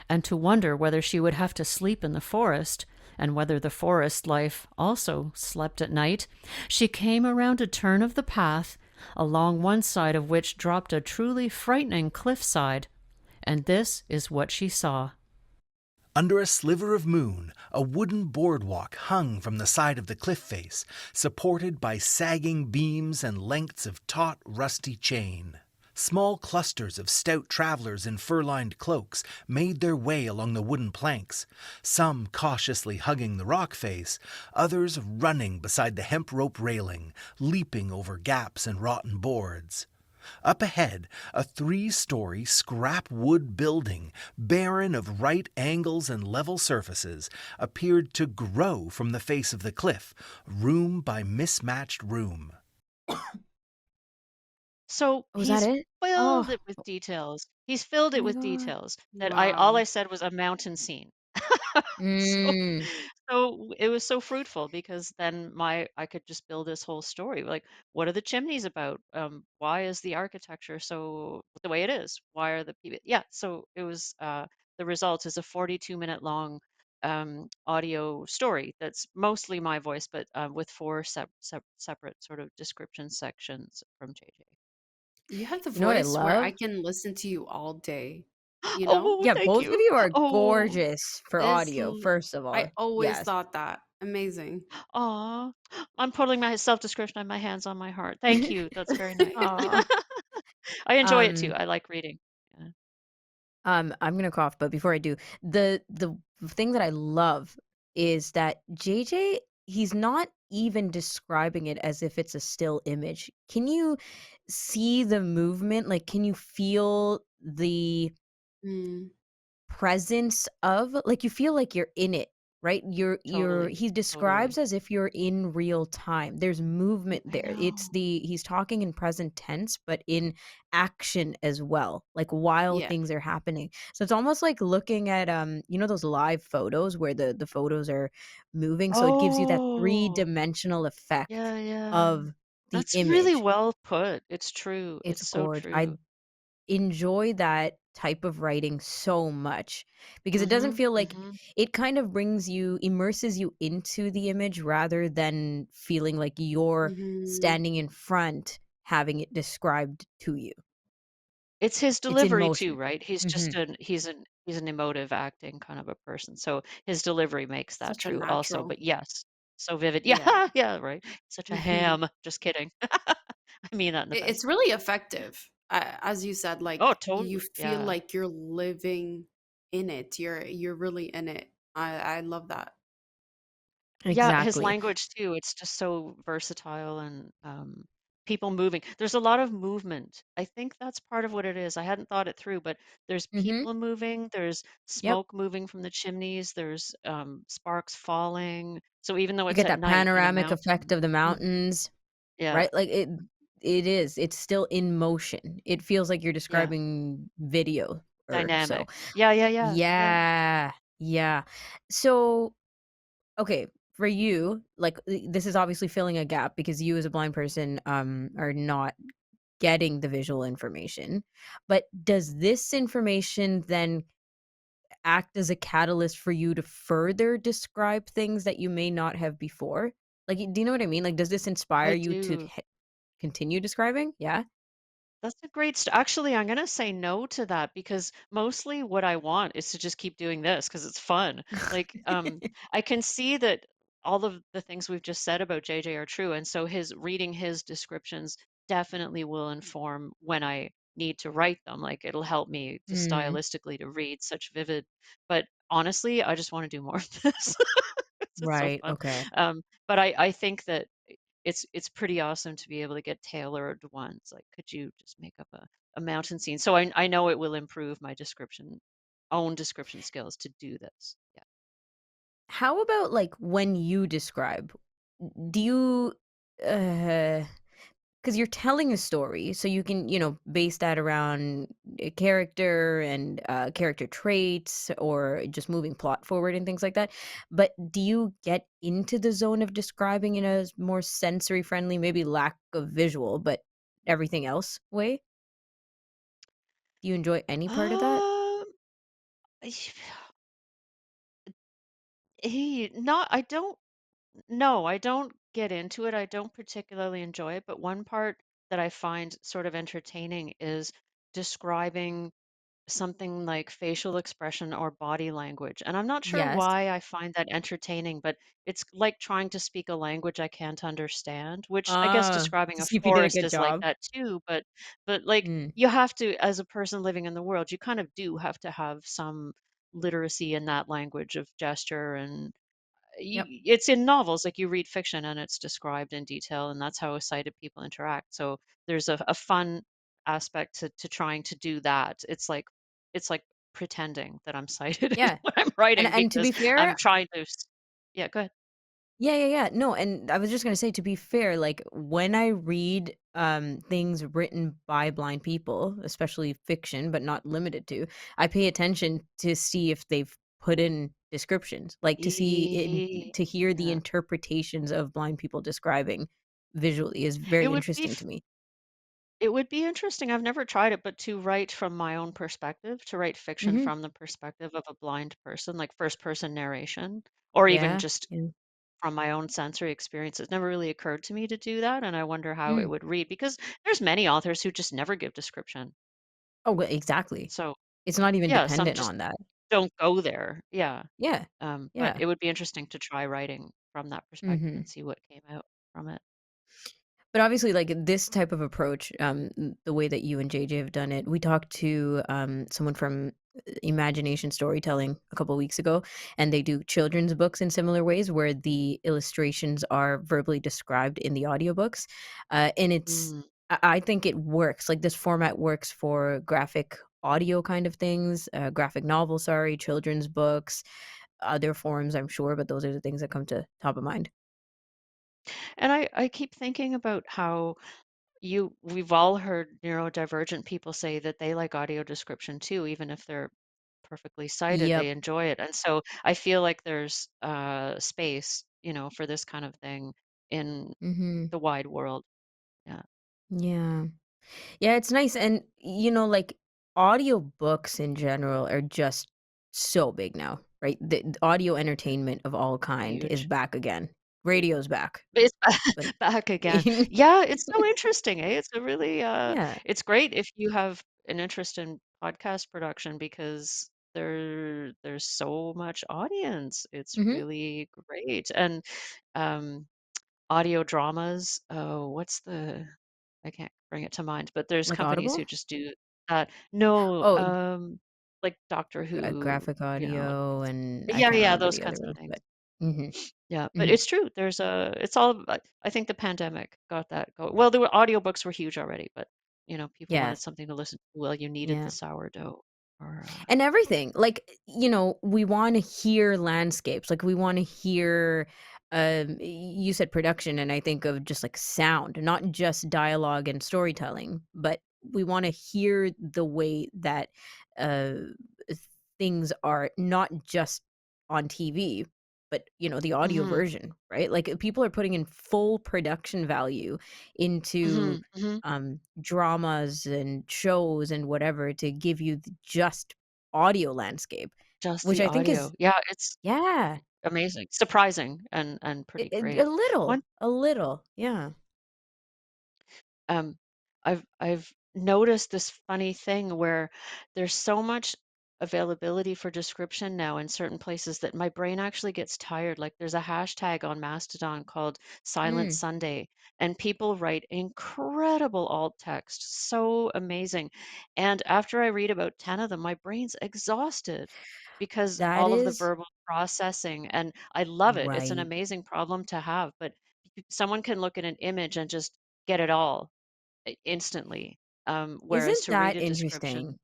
Speaker 5: and to wonder whether she would have to sleep in the forest, and whether the forest life also slept at night, she came around a turn of the path, along one side of which dropped a truly frightening cliffside, and this is what she saw.
Speaker 6: Under a sliver of moon, a wooden boardwalk hung from the side of the cliff face, supported by sagging beams and lengths of taut, rusty chain. Small clusters of stout travelers in fur-lined cloaks made their way along the wooden planks, some cautiously hugging the rock face, others running beside the hemp rope railing, leaping over gaps and rotten boards. Up ahead, a three-story scrap wood building, barren of right angles and level surfaces, appeared to grow from the face of the cliff, room by mismatched room.
Speaker 4: So
Speaker 1: Was that
Speaker 4: he's
Speaker 1: it?
Speaker 4: filled
Speaker 1: Oh.
Speaker 4: it with details. He's filled
Speaker 1: Oh
Speaker 4: it
Speaker 1: my
Speaker 4: with
Speaker 1: god.
Speaker 4: details that all I
Speaker 3: Wow.
Speaker 4: said was a mountain scene. So
Speaker 1: Mm.
Speaker 4: so it was so fruitful because then my I could just build this whole story. Like, what are the chimneys about? Why is the architecture so the way it is? Why are the people? Yeah. So it was the result is a 42-minute long audio story that's mostly my voice, but with four separate sort of description sections from JJ.
Speaker 3: You have the
Speaker 1: You know what I
Speaker 3: voice where I
Speaker 1: love?
Speaker 3: can listen to you all day, you know?
Speaker 4: Oh,
Speaker 1: Yeah,
Speaker 4: thank
Speaker 1: both of
Speaker 4: you.
Speaker 1: you are
Speaker 4: Oh,
Speaker 1: gorgeous for
Speaker 3: This
Speaker 1: audio,
Speaker 3: l
Speaker 1: first of
Speaker 3: I
Speaker 1: all.
Speaker 3: always
Speaker 1: Yes.
Speaker 3: thought that. Amazing.
Speaker 4: aw. I'm putting my self-description on my hands on my heart. Thank you. That's very nice.
Speaker 1: Aw.
Speaker 4: I enjoy it too.
Speaker 1: Um,
Speaker 4: I like reading. Yeah.
Speaker 1: I'm gonna cough, but before I do, the thing that I love is that JJ, he's not even describing it as if it's a still image. Can you see the movement? Like, can you feel the
Speaker 3: Mm.
Speaker 1: presence of, like, you feel like you're in it, right? You're
Speaker 4: Totally.
Speaker 1: he
Speaker 4: Totally.
Speaker 1: describes as if you're in real time. There's movement
Speaker 4: I
Speaker 1: there. It's
Speaker 4: know.
Speaker 1: the he's talking in present tense, but in action as well, like while
Speaker 3: Yeah.
Speaker 1: things are happening. So it's almost like looking at those live photos where the photos are moving. So it gives you that
Speaker 4: Oh,
Speaker 1: three-dimensional effect
Speaker 4: yeah, yeah.
Speaker 1: of the
Speaker 4: That's really
Speaker 1: image.
Speaker 4: well put. It's true.
Speaker 1: It's
Speaker 4: It's so
Speaker 1: gorgeous.
Speaker 4: true.
Speaker 1: I enjoy that type of writing so much because it doesn't
Speaker 4: Mhm.
Speaker 1: feel like
Speaker 4: Mhm.
Speaker 1: it kind of immerses you into the image rather than feeling like you're
Speaker 3: Mhm.
Speaker 1: standing in front having it described to you.
Speaker 4: It's his
Speaker 1: It's in
Speaker 4: delivery too,
Speaker 1: motion.
Speaker 4: right?
Speaker 1: Mhm.
Speaker 4: He's an emotive acting kind of a person. So his delivery makes that
Speaker 3: Such a
Speaker 4: true also.
Speaker 3: natural.
Speaker 4: But yes, so vivid.
Speaker 3: Yeah.
Speaker 4: Yeah, yeah, right. Such a ham. Just kidding. I mean that in the best
Speaker 3: It's
Speaker 4: way.
Speaker 3: really effective. As you said,
Speaker 4: Oh,
Speaker 3: like, you
Speaker 4: totally.
Speaker 3: feel
Speaker 4: Yeah.
Speaker 3: like you're living in it. You're really in it. I love that.
Speaker 4: Yeah, his
Speaker 1: Exactly.
Speaker 4: language too, it's just so versatile and people moving. There's a lot of movement. I think that's part of what it is. I hadn't thought it through, but there's
Speaker 1: Mhm.
Speaker 4: people moving, there's
Speaker 1: Yep.
Speaker 4: smoke moving from the chimneys, there's sparks falling. So even though
Speaker 1: You
Speaker 4: it's
Speaker 1: get
Speaker 4: at
Speaker 1: that
Speaker 4: night in a
Speaker 1: panoramic effect
Speaker 4: mountain.
Speaker 1: of the
Speaker 4: Mhm.
Speaker 1: mountains,
Speaker 4: Yeah,
Speaker 1: right? Like it's still in motion. It feels like you're
Speaker 4: yeah,
Speaker 1: describing video or so.
Speaker 4: dynamic. Yeah, yeah, yeah, yeah.
Speaker 1: Yeah, yeah. So, okay, for you, like, this is obviously filling a gap because you as a blind person, are not getting the visual information. But does this information then act as a catalyst for you to further describe things that you may not have before? Like, do you know what I mean? Like, does this inspire
Speaker 4: I
Speaker 1: you to
Speaker 4: do.
Speaker 1: continue describing? Yeah?
Speaker 4: That's a great actually, I'm gonna say no to that because mostly what I want is to just keep doing this because it's fun. Like, I can see that all of the things we've just said about JJ are true, and so his reading his descriptions definitely will inform when I need to write them. Like, it'll help me to
Speaker 1: Mm,
Speaker 4: stylistically to read such vivid. But honestly, I just want to do more of this. It's so
Speaker 1: right,
Speaker 4: fun.
Speaker 1: okay.
Speaker 4: But I think that it's pretty awesome to be able to get tailored ones. Like, could you just make up a mountain scene? So I know it will improve my own description skills to do this. Yeah.
Speaker 1: How about, like, when you describe? Do you, uh 'cause you're telling a story, so you can, base that around a character and, character traits or just moving plot forward and things like that. But do you get into the zone of describing in a more sensory friendly, maybe lack of visual, but everything else way? Do you enjoy any part of that?
Speaker 4: Um, not I don't no, I don't get into it. I don't particularly enjoy it, but one part that I find sort of entertaining is describing something like facial expression or body language. And I'm not sure
Speaker 1: Yes.
Speaker 4: why I find that entertaining, but it's like trying to speak a language I can't understand, which I guess
Speaker 1: Ah,
Speaker 4: describing
Speaker 1: to
Speaker 4: a
Speaker 1: see if you did a
Speaker 4: forest
Speaker 1: good
Speaker 4: is like
Speaker 1: job.
Speaker 4: that too, but like
Speaker 1: Mm,
Speaker 4: you have to as a person living in the world, you kind of do have to have some literacy in that language of gesture and
Speaker 1: yep.
Speaker 4: it's in novels, like you read fiction and it's described in detail, and that's how sighted people interact. So there's a fun aspect to trying to do that. It's like pretending that I'm sighted
Speaker 1: Yeah.
Speaker 4: when I'm
Speaker 1: And
Speaker 4: writing
Speaker 1: and to
Speaker 4: because
Speaker 1: be
Speaker 4: I'm
Speaker 1: fair,
Speaker 4: trying to yeah, go ahead.
Speaker 1: yeah, yeah, yeah. No, and I was just gonna say, to be fair, like when I read things written by blind people, especially fiction, but not limited to, I pay attention to see if they've put in descriptions, like to hear the
Speaker 4: Yeah.
Speaker 1: interpretations of blind people describing visually is
Speaker 4: It
Speaker 1: very
Speaker 4: would be
Speaker 1: interesting to me.
Speaker 4: It would be interesting, I've never tried it, but to write from my own perspective, to write fiction
Speaker 1: Mhm.
Speaker 4: from the perspective of a blind person, like first person narration, or even
Speaker 1: Yeah,
Speaker 4: just
Speaker 1: yeah.
Speaker 4: from my own sensory experience. It's never really occurred to me to do that, and I wonder how it
Speaker 1: Mm.
Speaker 4: would read because there's many authors who just never give description.
Speaker 1: Oh, well, exactly.
Speaker 4: So,
Speaker 1: It's not even
Speaker 4: yeah, some
Speaker 1: dependent
Speaker 4: just
Speaker 1: on that.
Speaker 4: don't go there. Yeah.
Speaker 1: Yeah,
Speaker 4: But
Speaker 1: yeah.
Speaker 4: it would be interesting to try writing from that perspective
Speaker 1: Mhm.
Speaker 4: and see what came out from it.
Speaker 1: But obviously, like this type of approach, the way that you and JJ have done it, we talked to someone from Imagination Storytelling a couple weeks ago, and they do children's books in similar ways where the illustrations are verbally described in the audiobooks. And
Speaker 4: Mm.
Speaker 1: I think it works. Like this format works for graphic audio kind of things, graphic novels, sorry, children's books, other forms, I'm sure, but those are the things that come to top of mind.
Speaker 4: And I keep thinking about how we've all heard neurodivergent people say that they like audio description too, even if they're perfectly sighted,
Speaker 1: Yep.
Speaker 4: they enjoy it. And so I feel like there's space, for this kind of thing in
Speaker 1: Hmm.
Speaker 4: the wide world. Yeah.
Speaker 1: Yeah. Yeah, it's nice, and, like, audiobooks in general are just so big now, right? The audio entertainment of all kind is
Speaker 4: Huge.
Speaker 1: back again. Radio's back,
Speaker 4: It's
Speaker 1: but
Speaker 4: back again. Yeah, it's so interesting, eh? It's a really
Speaker 1: Yeah.
Speaker 4: it's great if you have an interest in podcast production because there's so much audience. It's
Speaker 1: Mhm.
Speaker 4: really great. And um audio dramas, oh, I can't bring it to mind, but there's
Speaker 1: Like
Speaker 4: companies
Speaker 1: Audible?
Speaker 4: who just do that. No,
Speaker 1: Oh,
Speaker 4: like Doctor
Speaker 1: graphic
Speaker 4: Who.
Speaker 1: audio, and I
Speaker 4: Yeah,
Speaker 1: can't
Speaker 4: yeah,
Speaker 1: remember
Speaker 4: those
Speaker 1: the other
Speaker 4: kinds of
Speaker 1: one,
Speaker 4: things.
Speaker 1: but Mhm,
Speaker 4: Yeah, but
Speaker 1: mhm.
Speaker 4: it's true. It's all I think the pandemic got that going. Well, audiobooks were huge already, but people wanted
Speaker 1: Yes.
Speaker 4: something to listen to while you needed the
Speaker 1: Yeah.
Speaker 4: sourdough or
Speaker 1: And everything. Like, we wanna hear landscapes, like, we wanna hear, you said production, and I think of just, like, sound, not just dialogue and storytelling, but we wanna hear the way that, uh, things are not just on TV, but, the audio
Speaker 4: Mhm.
Speaker 1: version, right? Like, people are putting in full production value into,
Speaker 4: Mhm. Mhm.
Speaker 1: dramas and shows and whatever to give you just audio landscape,
Speaker 4: Just
Speaker 1: which
Speaker 4: the
Speaker 1: I think is
Speaker 4: audio. Yeah, it's
Speaker 1: yeah,
Speaker 4: amazing. Surprising and pretty
Speaker 1: a
Speaker 4: great. One
Speaker 1: little, yeah.
Speaker 4: um, I've noticed this funny thing where there's so much availability for description now in certain places that my brain actually gets tired. Like there's a hashtag on Mastodon called Silent
Speaker 1: Mm,
Speaker 4: Sunday, and people write incredible alt text, so amazing. And after I read about 10 of them, my brain's exhausted because
Speaker 1: that
Speaker 4: all of the
Speaker 1: is
Speaker 4: verbal processing, and I love it. It's an
Speaker 1: right.
Speaker 4: amazing problem to have, but someone can look at an image and just get it all instantly. Whereas
Speaker 1: Isn't
Speaker 4: to read
Speaker 1: that
Speaker 4: a description,
Speaker 1: interesting?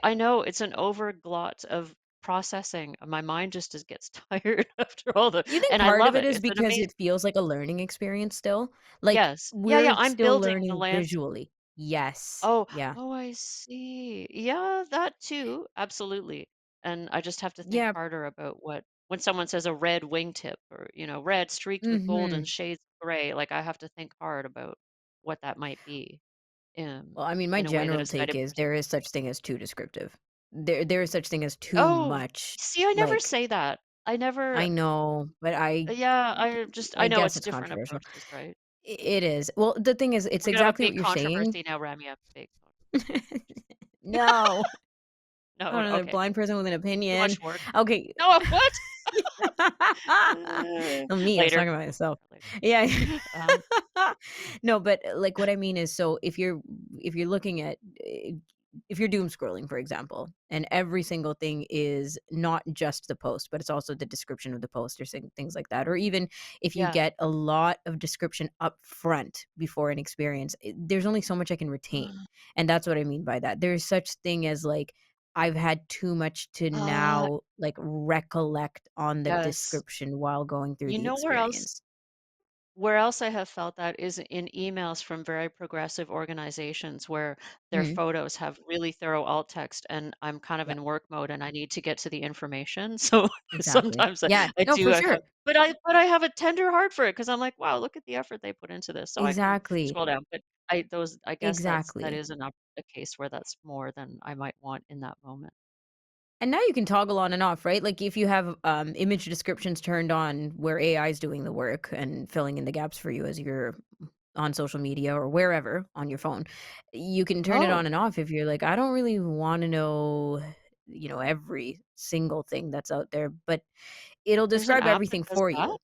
Speaker 4: I know it's an overglot of processing. My mind just gets tired after all the,
Speaker 1: You think
Speaker 4: and I
Speaker 1: part of
Speaker 4: love
Speaker 1: it
Speaker 4: it.
Speaker 1: is
Speaker 4: It's an
Speaker 1: because
Speaker 4: amazing,
Speaker 1: it feels like a learning experience still? Like,
Speaker 4: yes. Yeah, yeah.
Speaker 1: we're
Speaker 4: I'm
Speaker 1: still
Speaker 4: building the
Speaker 1: learning
Speaker 4: lands.
Speaker 1: visually. Yes.
Speaker 4: Oh,
Speaker 1: Yeah.
Speaker 4: oh, I see. Yeah, that too. Absolutely. And I just have to think
Speaker 1: Yeah.
Speaker 4: harder about when someone says a red wingtip or, red streaked with golden
Speaker 1: Mhm.
Speaker 4: shades of gray, like I have to think hard about what that might be
Speaker 1: Well, I mean, my
Speaker 4: in a way that
Speaker 1: general
Speaker 4: a
Speaker 1: take
Speaker 4: sighted
Speaker 1: is
Speaker 4: person.
Speaker 1: there is such thing as too descriptive. There is such thing as too
Speaker 4: Oh,
Speaker 1: much,
Speaker 4: see, I never
Speaker 1: like
Speaker 4: say that. I never
Speaker 1: I know, but
Speaker 4: yeah, I
Speaker 1: I
Speaker 4: know
Speaker 1: guess
Speaker 4: it's
Speaker 1: it's
Speaker 4: different
Speaker 1: controversial.
Speaker 4: approaches, right?
Speaker 1: It is. Well, the thing is, it's
Speaker 4: We're gonna have a
Speaker 1: exactly what
Speaker 4: big
Speaker 1: you're saying.
Speaker 4: controversy now, Ramya. Big
Speaker 1: No.
Speaker 4: no,
Speaker 1: Oh, another
Speaker 4: okay.
Speaker 1: blind person with an
Speaker 4: Too
Speaker 1: opinion.
Speaker 4: much work.
Speaker 1: Okay.
Speaker 4: No, what?
Speaker 1: Me, I was
Speaker 4: Later.
Speaker 1: talking about myself.
Speaker 4: Later.
Speaker 1: Yeah.
Speaker 4: Um,
Speaker 1: No, but, like, what I mean is, so if you're looking at, if you're doom scrolling, for example, and every single thing is not just the post, but it's also the description of the post or things like that, or even if you
Speaker 4: yeah.
Speaker 1: get a lot of description up front before an experience, there's only so much I can retain, and that's what I mean by that. There's such thing as, like, I've had too much to
Speaker 4: Uh,
Speaker 1: now, like, recollect on the
Speaker 4: yes.
Speaker 1: description while going through
Speaker 4: You
Speaker 1: the
Speaker 4: know where else
Speaker 1: experience.
Speaker 4: where else I have felt that is in emails from very progressive organizations where their
Speaker 1: Mhm.
Speaker 4: photos have really thorough alt text, and I'm kind of
Speaker 1: Yeah,
Speaker 4: in work mode and I need to get to the information. So
Speaker 1: exactly.
Speaker 4: sometimes
Speaker 1: Yeah,
Speaker 4: I
Speaker 1: no,
Speaker 4: do
Speaker 1: for
Speaker 4: I have,
Speaker 1: sure.
Speaker 4: but I have a tender heart for it because I'm like, wow, look at the effort they put into this. So I can
Speaker 1: Exactly.
Speaker 4: scroll down. But I guess that
Speaker 1: Exactly.
Speaker 4: is a case where that's more than I might want in that moment.
Speaker 1: And now you can toggle on and off, right? Like if you have image descriptions turned on where AI is doing the work and filling in the gaps for you as you're on social media or wherever on your phone, you can turn it on
Speaker 4: Oh,
Speaker 1: and off if you're like, I don't really want to know, every single thing that's out there, but it'll
Speaker 4: there's an
Speaker 1: describe
Speaker 4: app that
Speaker 1: everything
Speaker 4: does
Speaker 1: for
Speaker 4: that?
Speaker 1: you.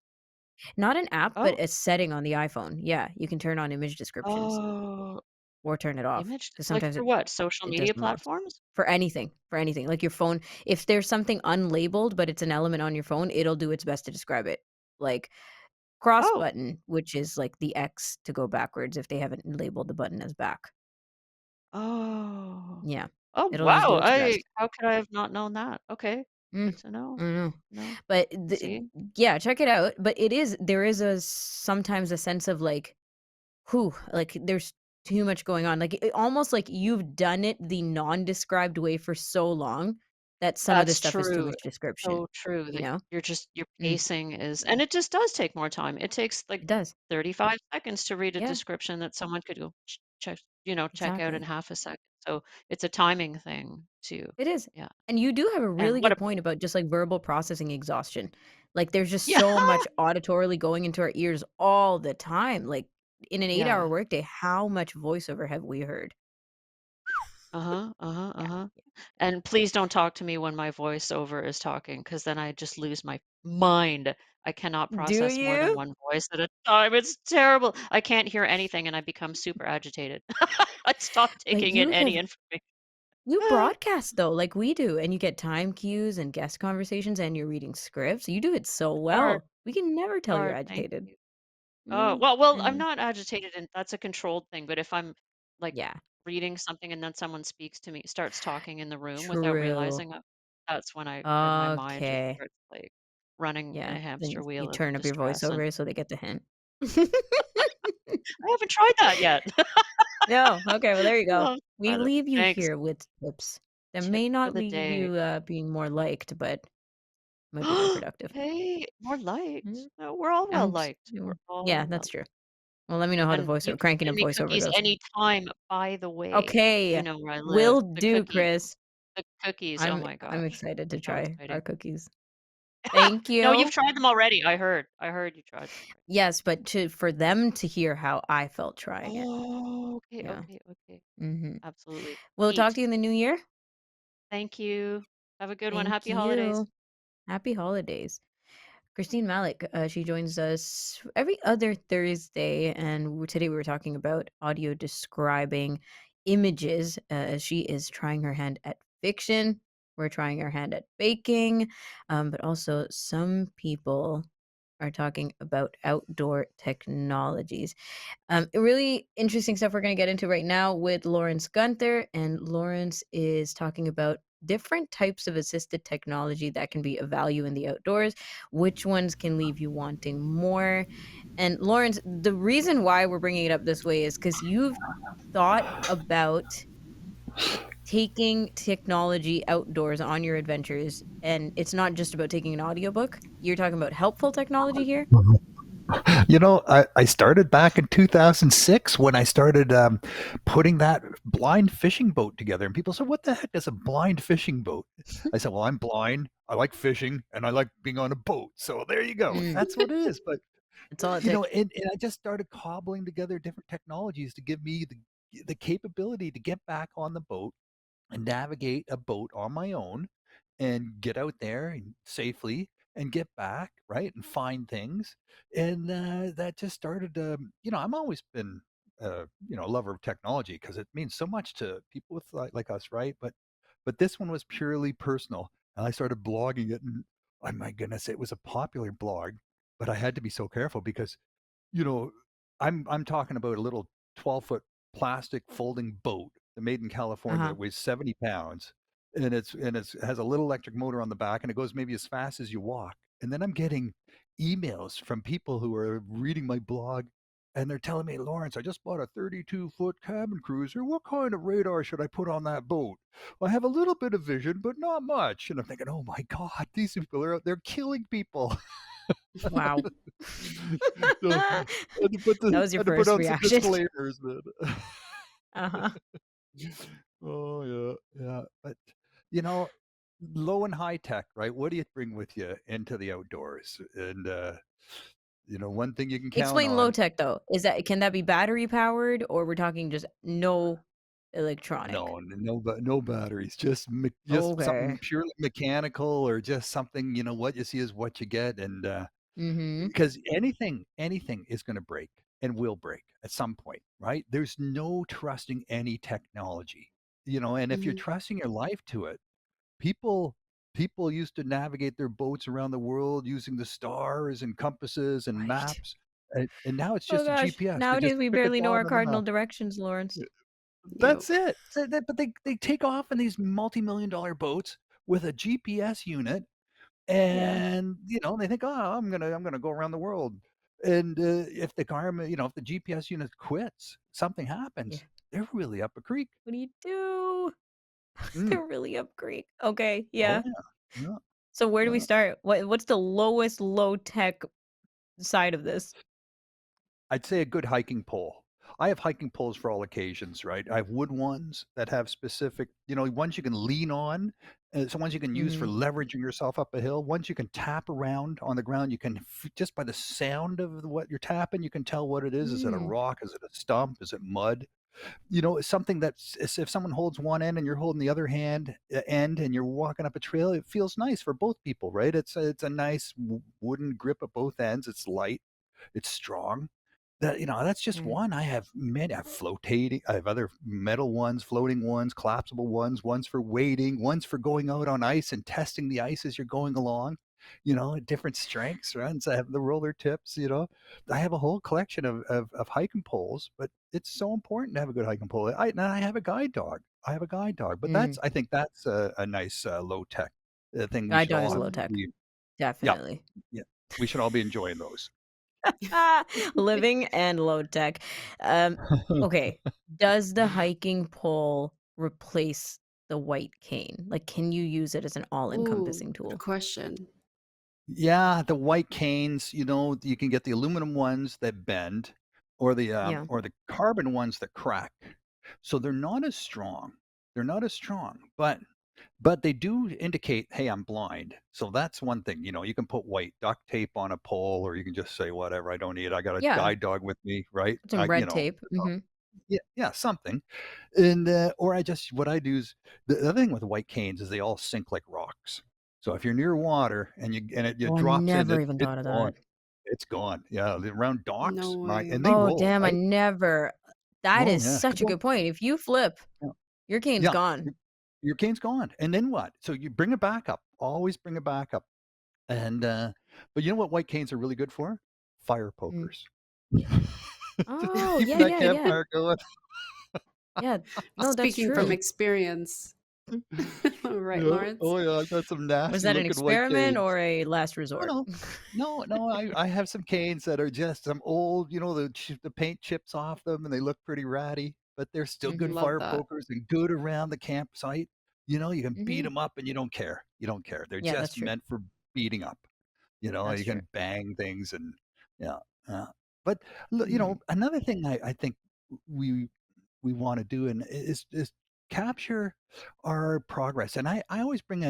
Speaker 1: Not an app, but
Speaker 4: Oh.
Speaker 1: a setting on the iPhone. Yeah, you can turn on image descriptions
Speaker 4: Oh,
Speaker 1: or turn it off
Speaker 4: image
Speaker 1: because
Speaker 4: like
Speaker 1: sometimes
Speaker 4: for
Speaker 1: it
Speaker 4: what? Social
Speaker 1: it does
Speaker 4: media
Speaker 1: the most.
Speaker 4: platforms?
Speaker 1: For anything, like your phone, if there's something unlabeled, but it's an element on your phone, it'll do its best to describe it. Like cross
Speaker 4: Oh.
Speaker 1: button, which is like the X to go backwards if they haven't labeled the button as back.
Speaker 4: Oh.
Speaker 1: Yeah.
Speaker 4: Oh,
Speaker 1: It'll just do
Speaker 4: wow.
Speaker 1: its
Speaker 4: I
Speaker 1: best.
Speaker 4: How could I have not known that? Okay.
Speaker 1: Mm,
Speaker 4: Good to know.
Speaker 1: I know.
Speaker 4: No.
Speaker 1: But
Speaker 4: See?
Speaker 1: yeah, check it out. But there is sometimes a sense of like, whew, like there's too much going on. Like almost like you've done it the non-described way for so long that some of this
Speaker 4: That's
Speaker 1: stuff is too
Speaker 4: true.
Speaker 1: much description,
Speaker 4: So true
Speaker 1: you
Speaker 4: that
Speaker 1: know?
Speaker 4: your
Speaker 1: Mm,
Speaker 4: pacing is, and it just does take more time. It takes like
Speaker 1: it does.
Speaker 4: 35 seconds to read a
Speaker 1: Yeah,
Speaker 4: description that someone could go check out in
Speaker 1: exactly.
Speaker 4: half a second. So it's a timing thing too.
Speaker 1: It is.
Speaker 4: Yeah.
Speaker 1: And you do have a
Speaker 4: And
Speaker 1: really
Speaker 4: what a
Speaker 1: good point about just like verbal processing exhaustion. Like there's just
Speaker 4: Yeah.
Speaker 1: so much auditorily going into our ears all the time. Like in an 8-hour
Speaker 4: Yeah.
Speaker 1: workday, how much voiceover have we heard?
Speaker 4: Uh-huh, uh-huh,
Speaker 1: Yeah.
Speaker 4: uh-huh. And please don't talk to me when my voiceover is talking, because then I just lose my mind. I cannot
Speaker 1: Do
Speaker 4: process more than
Speaker 1: you?
Speaker 4: one voice at a time. It's terrible. I can't hear anything and I become super agitated. I stop
Speaker 1: But
Speaker 4: taking in any information.
Speaker 1: you broadcast though, like we do, and you get time cues and guest conversations and you're reading scripts. You do it so
Speaker 4: Hard,
Speaker 1: well. We can never tell you're
Speaker 4: hard. Thank
Speaker 1: agitated.
Speaker 4: you. Oh,
Speaker 1: Mm,
Speaker 4: well,
Speaker 1: I
Speaker 4: I'm
Speaker 1: know.
Speaker 4: not agitated, and that's a controlled thing. But if I'm like
Speaker 1: Yeah.
Speaker 4: reading something and then someone speaks to me, starts talking in the room without
Speaker 1: True.
Speaker 4: realizing it, that's when my mind just
Speaker 1: Okay.
Speaker 4: starts like running in
Speaker 1: Yeah.
Speaker 4: a
Speaker 1: Then
Speaker 4: hamster
Speaker 1: you
Speaker 4: wheel of
Speaker 1: turn up your
Speaker 4: distress. And
Speaker 1: voiceover so they get the hint.
Speaker 4: I haven't tried that yet.
Speaker 1: No, okay, well, there you go.
Speaker 4: Oh,
Speaker 1: We
Speaker 4: try that.
Speaker 1: leave you
Speaker 4: Thanks.
Speaker 1: here with tips that
Speaker 4: Tip
Speaker 1: may
Speaker 4: for
Speaker 1: not
Speaker 4: the
Speaker 1: leave
Speaker 4: day.
Speaker 1: you, being more liked, but might be more productive.
Speaker 4: Hey, more liked.
Speaker 1: Mm,
Speaker 4: No, we're all well liked. We're
Speaker 1: yeah,
Speaker 4: all
Speaker 1: that's
Speaker 4: well.
Speaker 1: true. Well, let me know how the
Speaker 4: And you
Speaker 1: voiceover
Speaker 4: can
Speaker 1: cranking up
Speaker 4: send me
Speaker 1: voiceover
Speaker 4: cookies
Speaker 1: goes.
Speaker 4: anytime, by the way. You
Speaker 1: Okay,
Speaker 4: know where I live.
Speaker 1: will
Speaker 4: The
Speaker 1: do,
Speaker 4: cookies.
Speaker 1: Chris.
Speaker 4: The cookies. Oh
Speaker 1: I'm
Speaker 4: my
Speaker 1: I'm
Speaker 4: gosh.
Speaker 1: excited to
Speaker 4: How
Speaker 1: try our
Speaker 4: exciting.
Speaker 1: cookies. Thank
Speaker 4: No, you've
Speaker 1: you.
Speaker 4: tried them already. I heard. I heard you tried them already.
Speaker 1: Yes, but to for them to hear how I felt trying it.
Speaker 4: Oh, okay,
Speaker 1: Yeah.
Speaker 4: okay, okay.
Speaker 1: Mhm.
Speaker 4: Absolutely.
Speaker 1: We'll talk
Speaker 4: Neat.
Speaker 1: to you in the new year.
Speaker 4: Thank you. Have a good one.
Speaker 1: Thank
Speaker 4: Happy holidays.
Speaker 1: you. Happy holidays. Christine Malec, she joins us every other Thursday, and today we were talking about audio describing images. As she is trying her hand at fiction, we're trying our hand at baking, but also some people are talking about outdoor technologies. Really interesting stuff we're going to get into right now with Lawrence Gunther. And Lawrence is talking about different types of assisted technology that can be of value in the outdoors, which ones can leave you wanting more. And Lawrence, the reason why we're bringing it up this way is because you've thought about taking technology outdoors on your adventures. And it's not just about taking an audiobook, you're talking about helpful technology here.
Speaker 7: I started back in 2006 when I started putting that blind fishing boat together. And people said, "What the heck is a blind fishing boat?" I said, "Well, I'm blind. I like fishing and I like being on a boat. So there you go.
Speaker 1: Mm,
Speaker 7: That's what it is." But,
Speaker 1: that's all it takes.
Speaker 7: and I just started cobbling together different technologies to give me the capability to get back on the boat and navigate a boat on my own and get out there and safely and get back right and find things and that just started I'm always been a lover of technology because it means so much to people with like us, right? But this one was purely personal, and I started blogging it, and oh my goodness, it was a popular blog, but I had to be so careful because you know, I'm talking about a little 12-foot plastic folding boat that made in California
Speaker 1: Uh-huh.
Speaker 7: that weighs 70 pounds, and it has a little electric motor on the back, and it goes maybe as fast as you walk. And then I'm getting emails from people who are reading my blog, and they're telling me, Lawrence, I just bought a 32-foot cabin cruiser. What kind of radar should I put on that boat? Well, I have a little bit of vision, but not much. And I'm thinking, oh my God, these people are out there killing people.
Speaker 1: Wow.
Speaker 7: So
Speaker 1: That was your
Speaker 7: had to put
Speaker 1: first
Speaker 7: on some
Speaker 1: reaction.
Speaker 7: disclaimers, man.
Speaker 1: Uh-huh.
Speaker 7: Oh yeah, yeah. But you know, low and high tech, right? What do you bring with you into the outdoors? And one thing you can count
Speaker 1: Explain low
Speaker 7: on.
Speaker 1: tech though. Can that be battery powered or we're talking just no electronic?
Speaker 7: No batteries, just something
Speaker 1: Okay.
Speaker 7: purely mechanical, or just something. What you see is what you get, and
Speaker 1: Mm-hmm.
Speaker 7: because anything is going to break and will break at some point, right? There's no trusting any technology, and if you're
Speaker 3: Mhm.
Speaker 7: trusting your life to it, people people used to navigate their boats around the world using the stars and compasses and
Speaker 1: Right.
Speaker 7: maps, and now it's
Speaker 1: Oh
Speaker 7: just a
Speaker 1: gosh.
Speaker 7: GPS. They
Speaker 1: Nowadays
Speaker 7: just
Speaker 1: we
Speaker 7: stick it
Speaker 1: barely know
Speaker 7: down
Speaker 1: our
Speaker 7: on the
Speaker 1: cardinal
Speaker 7: map.
Speaker 1: directions, Lawrence.
Speaker 7: That's
Speaker 3: Yep.
Speaker 7: it. But they take off in these multi-million-dollar boats with a GPS unit,
Speaker 1: Yeah.
Speaker 7: and they think, oh, I'm gonna go around the world. And if the garment, if the GPS unit quits, something
Speaker 1: Yeah.
Speaker 7: happens. They're really up a creek.
Speaker 1: What do you do?
Speaker 7: Mm.
Speaker 1: They're really up Greek. Okay,
Speaker 7: Oh
Speaker 1: yeah.
Speaker 7: yeah, yeah,
Speaker 1: So where do we
Speaker 7: yeah.
Speaker 1: start? What's the lowest low tech side of this?
Speaker 7: I'd say a good hiking pole. I have hiking poles for all occasions, right? I have wood ones that have specific, ones you can lean on, some ones you can use for
Speaker 1: Mm-hmm.
Speaker 7: leveraging yourself up a hill, ones you can tap around on the ground. You can, just by the sound of what you're tapping, you can tell what it is. Is it a
Speaker 1: Mm.
Speaker 7: rock? Is it a stump? Is it mud? It's something that's, if someone holds one end and you're holding the other end, and you're walking up a trail, it feels nice for both people, right? It's a nice wooden grip at both ends. It's light, it's strong. That's just
Speaker 1: Yeah.
Speaker 7: one. I have many. I have flotating. I have other metal ones, floating ones, collapsible ones for wading, ones for going out on ice and testing the ice as you're going along. At different strengths, right? So I have the roller tips. I have a whole collection of hiking poles, but it's so important to have a good hiking pole. I have a guide dog. I have a guide dog, but
Speaker 1: Mm.
Speaker 7: I think that's a nice low tech thing we
Speaker 1: Guide
Speaker 7: should
Speaker 1: dog
Speaker 7: all
Speaker 1: is
Speaker 7: have.
Speaker 1: low tech.
Speaker 7: Yeah,
Speaker 1: Definitely.
Speaker 7: yeah, we should all be enjoying those.
Speaker 1: Living and low tech. Um, okay. Does the hiking pole replace the white cane? Like, can you use it as an
Speaker 3: Ooh,
Speaker 1: all-encompassing
Speaker 3: good
Speaker 1: tool?
Speaker 3: question.
Speaker 7: Yeah, the white canes, you can get the aluminum ones that bend,
Speaker 1: Yeah.
Speaker 7: or the carbon ones that crack. So they're not as strong. They're not as strong, but they do indicate, "Hey, I'm blind." So that's one thing, you can put white duct tape on a pole, or you can just say, "Whatever, I don't need it. I got a
Speaker 1: Yeah.
Speaker 7: guide dog with me," right?
Speaker 1: Some red tape. Mm-hmm.
Speaker 7: Yeah, yeah, something. And or what I do is, the other thing with white canes is they all sink like rocks. So if you're near water and it
Speaker 1: Oh, I
Speaker 7: drops in,
Speaker 1: never even
Speaker 7: it's
Speaker 1: thought of
Speaker 7: gone.
Speaker 1: that.
Speaker 7: It's gone. Yeah, around
Speaker 3: No
Speaker 7: docks, and
Speaker 3: way.
Speaker 7: they
Speaker 1: Oh,
Speaker 7: roll,
Speaker 1: damn, I
Speaker 7: right?
Speaker 1: never. That
Speaker 7: Oh
Speaker 1: is
Speaker 7: yeah,
Speaker 1: such a good point. If you flip,
Speaker 7: yeah,
Speaker 1: your cane's
Speaker 7: yeah.
Speaker 1: gone.
Speaker 7: Your cane's gone, and then what? So you bring it back up. Always bring it back up. And but you know what white canes are really good for? Fire
Speaker 1: Mm.
Speaker 7: pokers. Just
Speaker 1: Oh,
Speaker 7: keeping
Speaker 1: yeah,
Speaker 7: that
Speaker 1: yeah, yeah.
Speaker 7: campfire going.
Speaker 1: Yeah. No, that's
Speaker 3: Speaking from
Speaker 1: true.
Speaker 3: experience. Right,
Speaker 7: Yeah.
Speaker 3: Lawrence?
Speaker 7: Oh yeah, I've got some
Speaker 1: Was
Speaker 7: nasty
Speaker 1: that an
Speaker 7: looking white
Speaker 1: experiment
Speaker 7: canes.
Speaker 1: or a last
Speaker 7: No,
Speaker 1: resort?
Speaker 7: no. No, no, I have some canes that are just some old, the paint chips off them, and they look pretty ratty, but they're still good
Speaker 1: Mhm.
Speaker 3: Love
Speaker 7: fire
Speaker 3: that.
Speaker 7: pokers and good around the campsite. You can beat
Speaker 1: Mhm.
Speaker 7: them up and you don't care. You don't care. They're
Speaker 1: Yeah, that's
Speaker 7: just
Speaker 1: true.
Speaker 7: meant for beating up.
Speaker 1: That's
Speaker 7: You
Speaker 1: true.
Speaker 7: can bang things, and yeah, yeah. But
Speaker 1: Mhm.
Speaker 7: another thing I think we we want to do, and is capture our progress. And I always bring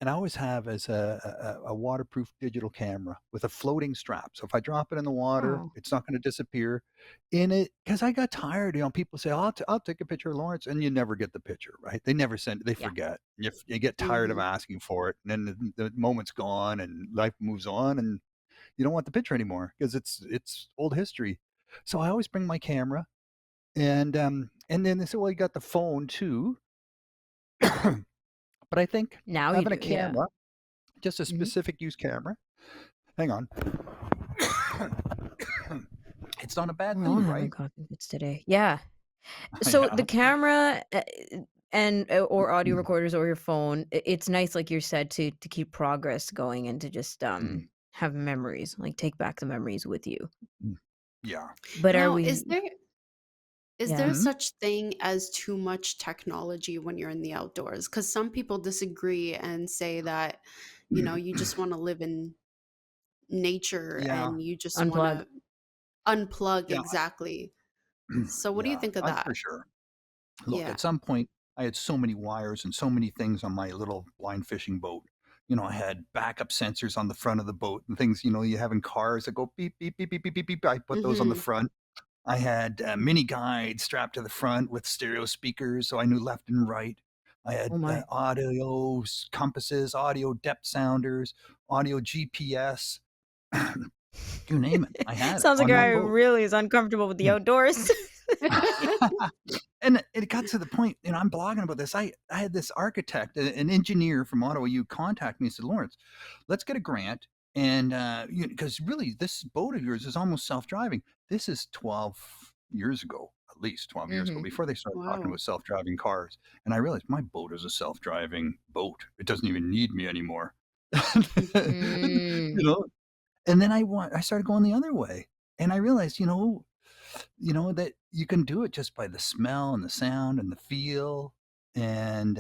Speaker 7: and I always have as a waterproof digital camera with a floating strap. So if I drop it in the water,
Speaker 1: Oh.
Speaker 7: it's not going to disappear. In it, because I got tired. People say, I'll take a picture of Lawrence," and you never get the picture, right? They never send. They
Speaker 1: Yeah.
Speaker 7: forget. You get tired of
Speaker 3: Mhm.
Speaker 7: asking for it, and then the moment's gone, and life moves on, and you don't want the picture anymore because it's old history. So I always bring my camera, and then they say, well, you got the phone too. But I think
Speaker 1: Now you
Speaker 7: having a
Speaker 1: do, yeah.
Speaker 7: camera, just a
Speaker 1: Mhm.
Speaker 7: specific use camera, hang on. It's not a bad
Speaker 1: We're all
Speaker 7: thing,
Speaker 1: having
Speaker 7: right?
Speaker 1: coughing fits today. Yeah. So the
Speaker 7: Yeah.
Speaker 1: camera and or audio recorders or your phone, it's nice, like you said, to keep progress going and to just
Speaker 7: Mhm.
Speaker 1: have memories, like take back the memories with you.
Speaker 7: Mm. Yeah.
Speaker 1: But are
Speaker 3: Now,
Speaker 1: we
Speaker 3: is there
Speaker 1: yeah.
Speaker 7: Mhm.
Speaker 3: such thing as too much technology when you're in the outdoors? Because some people disagree and say that, you just want to live in nature
Speaker 7: Yeah.
Speaker 3: and you just want
Speaker 1: Unplug.
Speaker 3: to unplug
Speaker 7: Yeah.
Speaker 3: exactly. So what do you
Speaker 7: Yeah.
Speaker 3: think of
Speaker 7: For
Speaker 3: that?
Speaker 7: sure. Look,
Speaker 3: Yeah.
Speaker 7: at some point, I had so many wires and so many things on my little blind fishing boat. I had backup sensors on the front of the boat and things, you have in cars that go beep, beep, beep, beep, beep, beep, beep. I put those on the
Speaker 3: Mm-hmm.
Speaker 7: front. I had mini guides strapped to the front with stereo speakers so I knew left and right. I had
Speaker 1: Oh my.
Speaker 7: audio compasses, audio depth sounders, audio GPS, you name it. I had it
Speaker 1: Sounds like a
Speaker 7: on
Speaker 1: guy
Speaker 7: that
Speaker 1: who
Speaker 7: boat.
Speaker 1: really is uncomfortable with the outdoors.
Speaker 7: And it got to the point, I'm blogging about this. I had this architect, an engineer from Ottawa, you contact me and said, Lawrence, let's get a grant. And because really, this boat of yours is almost self driving. This is 12 years ago, at least 12 years ago,
Speaker 1: Mhm.
Speaker 7: before they started talking
Speaker 3: Wow.
Speaker 7: about self driving cars. And I realized my boat is a self driving boat. It doesn't even need me anymore.
Speaker 1: Mm.
Speaker 7: you know, and then I started going the other way. And I realized, that you can do it just by the smell and the sound and the feel, and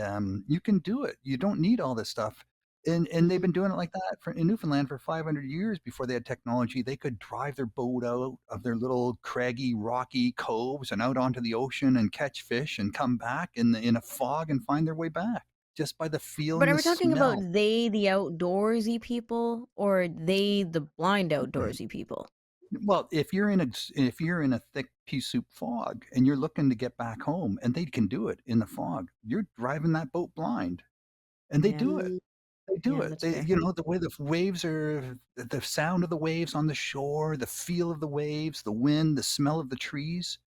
Speaker 7: you can do it. You don't need all this stuff. And they've
Speaker 3: Mm-hmm.
Speaker 7: been doing it like that in Newfoundland for 500 years before they had technology. They could drive their boat out of their little craggy, rocky coves and out onto the ocean and catch fish and come back in a fog and find their way back just by the feel
Speaker 1: But
Speaker 7: and
Speaker 1: are
Speaker 7: the
Speaker 1: we talking about
Speaker 7: smell.
Speaker 1: they, the outdoorsy people, or they, the blind outdoorsy people?
Speaker 7: Well, if you're in a thick pea soup fog and you're looking to get back home, and they can do it in the fog, you're driving that boat blind, and they
Speaker 1: Yeah.
Speaker 7: do it.
Speaker 3: Mm,
Speaker 7: They do
Speaker 1: Yeah,
Speaker 7: it.
Speaker 1: that's fair.
Speaker 7: The way the waves are, the sound of the waves on the shore, the feel of the waves, the wind, the smell of the trees.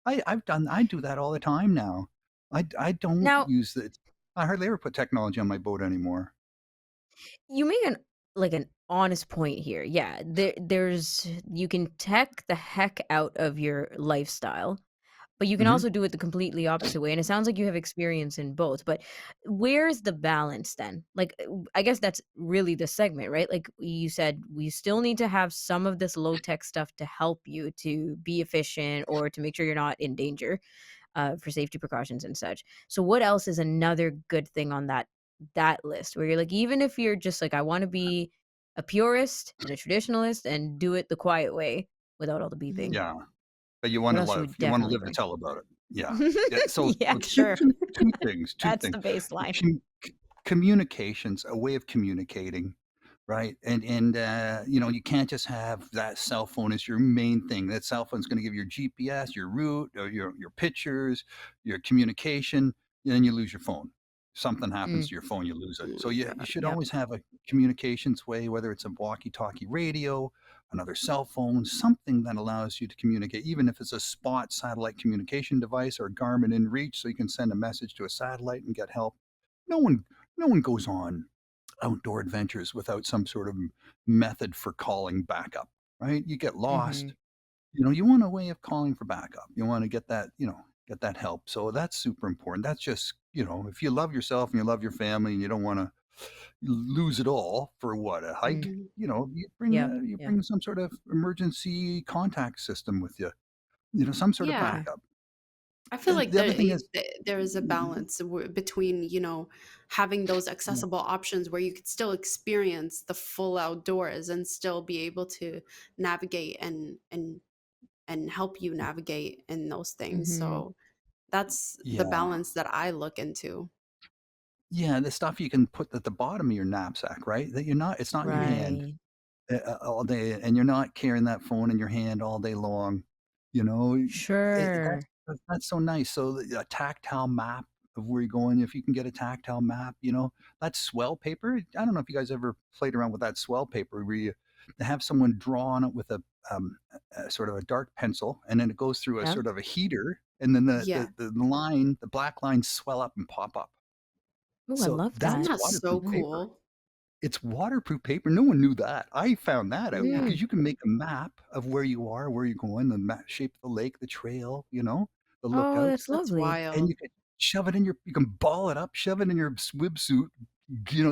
Speaker 7: I do that all the time now. I don't
Speaker 1: Now,
Speaker 7: use it. I hardly ever put technology on my boat anymore.
Speaker 1: you make an honest point here. Yeah, there's you can tech the heck out of your lifestyle, but you can
Speaker 7: Hmm.
Speaker 1: also do it the completely opposite way, and it sounds like you have experience in both, but where's the balance then? Like, I guess that's really the segment, right? Like, you said we still need to have some of this low tech stuff to help you to be efficient or to make sure you're not in danger, for safety precautions and such. So what else is another good thing on that list where you're like, even if you're just like, I want to be a purist and a traditionalist and do it the quiet way without all the beeping.
Speaker 3: mhm.
Speaker 7: Yeah. But
Speaker 1: What else you would
Speaker 7: You wanna
Speaker 1: definitely
Speaker 7: live to
Speaker 1: bring?
Speaker 7: tell about it. Yeah. Yeah, so
Speaker 1: Yeah,
Speaker 7: two
Speaker 1: sure.
Speaker 7: 2 2 things, 2
Speaker 1: That's
Speaker 7: things.
Speaker 1: the baseline.
Speaker 7: Com Communications, a way of communicating, right? You can't just have that cell phone as your main thing. That cell phone's gonna give your GPS, your route, or your pictures, your communication, and then you lose your phone. Something happens
Speaker 1: Mm,
Speaker 7: to your phone, you lose it. So
Speaker 3: Lose
Speaker 7: you
Speaker 3: it.
Speaker 7: should
Speaker 3: Yep.
Speaker 7: always have a communications way, whether it's a walkie-talkie radio, another cell phone, something that allows you to communicate, even if it's a spot satellite communication device or Garmin inReach, so you can send a message to a satellite and get help. No one, no one goes on outdoor adventures without some sort of method for calling backup, right? You get lost,
Speaker 1: mhm,
Speaker 7: you want a way of calling for backup. You want to get that help. So that's super important. That's just, if you love yourself and you love your family and you don't want to lose it all for what, a hike,
Speaker 1: mm.
Speaker 3: Mhm.
Speaker 1: Yep,
Speaker 7: you
Speaker 1: yep.
Speaker 7: bring some sort of emergency contact system with you, some sort of
Speaker 3: Yeah.
Speaker 1: Okay.
Speaker 7: backup.
Speaker 3: I feel like
Speaker 7: The other thing is,
Speaker 3: there is a balance between, having those
Speaker 7: yeah,
Speaker 3: accessible options where you could still experience the full outdoors and still be able to navigate and help you navigate in those things.
Speaker 1: Mhm.
Speaker 3: So that's the
Speaker 7: yeah,
Speaker 3: balance that I look into.
Speaker 7: yeah, the stuff you can put at the bottom of your knapsack, right? That it's not in your hand
Speaker 1: Right.
Speaker 7: all day, and you're not carrying that phone in your hand all day long. You know,
Speaker 1: Sure.
Speaker 7: that's so nice. So a tactile map of where you're going, if you can get a tactile map, that swell paper. I don't know if you guys ever played around with that swell paper where you have someone draw on it with a sort of a dark pencil, and then it goes through a
Speaker 1: Yep.
Speaker 7: sort of a heater, and then
Speaker 3: Yeah.
Speaker 7: the black lines swell up and pop up.
Speaker 1: Ooh, I
Speaker 7: So
Speaker 1: love
Speaker 3: Isn't
Speaker 1: that.
Speaker 7: that's
Speaker 3: that so
Speaker 7: waterproof
Speaker 1: Mm.
Speaker 7: paper.
Speaker 3: cool?
Speaker 7: It's waterproof paper. No one knew that. I found that out
Speaker 3: Yeah.
Speaker 7: because
Speaker 1: Mm.
Speaker 7: you can make a map of where you are, where you're going, the shape of the lake, the trail, the
Speaker 1: Oh,
Speaker 7: lookout,
Speaker 1: that's
Speaker 3: That's
Speaker 1: lovely.
Speaker 7: and you
Speaker 3: wild.
Speaker 7: can you can ball it up, shove it in your swimsuit,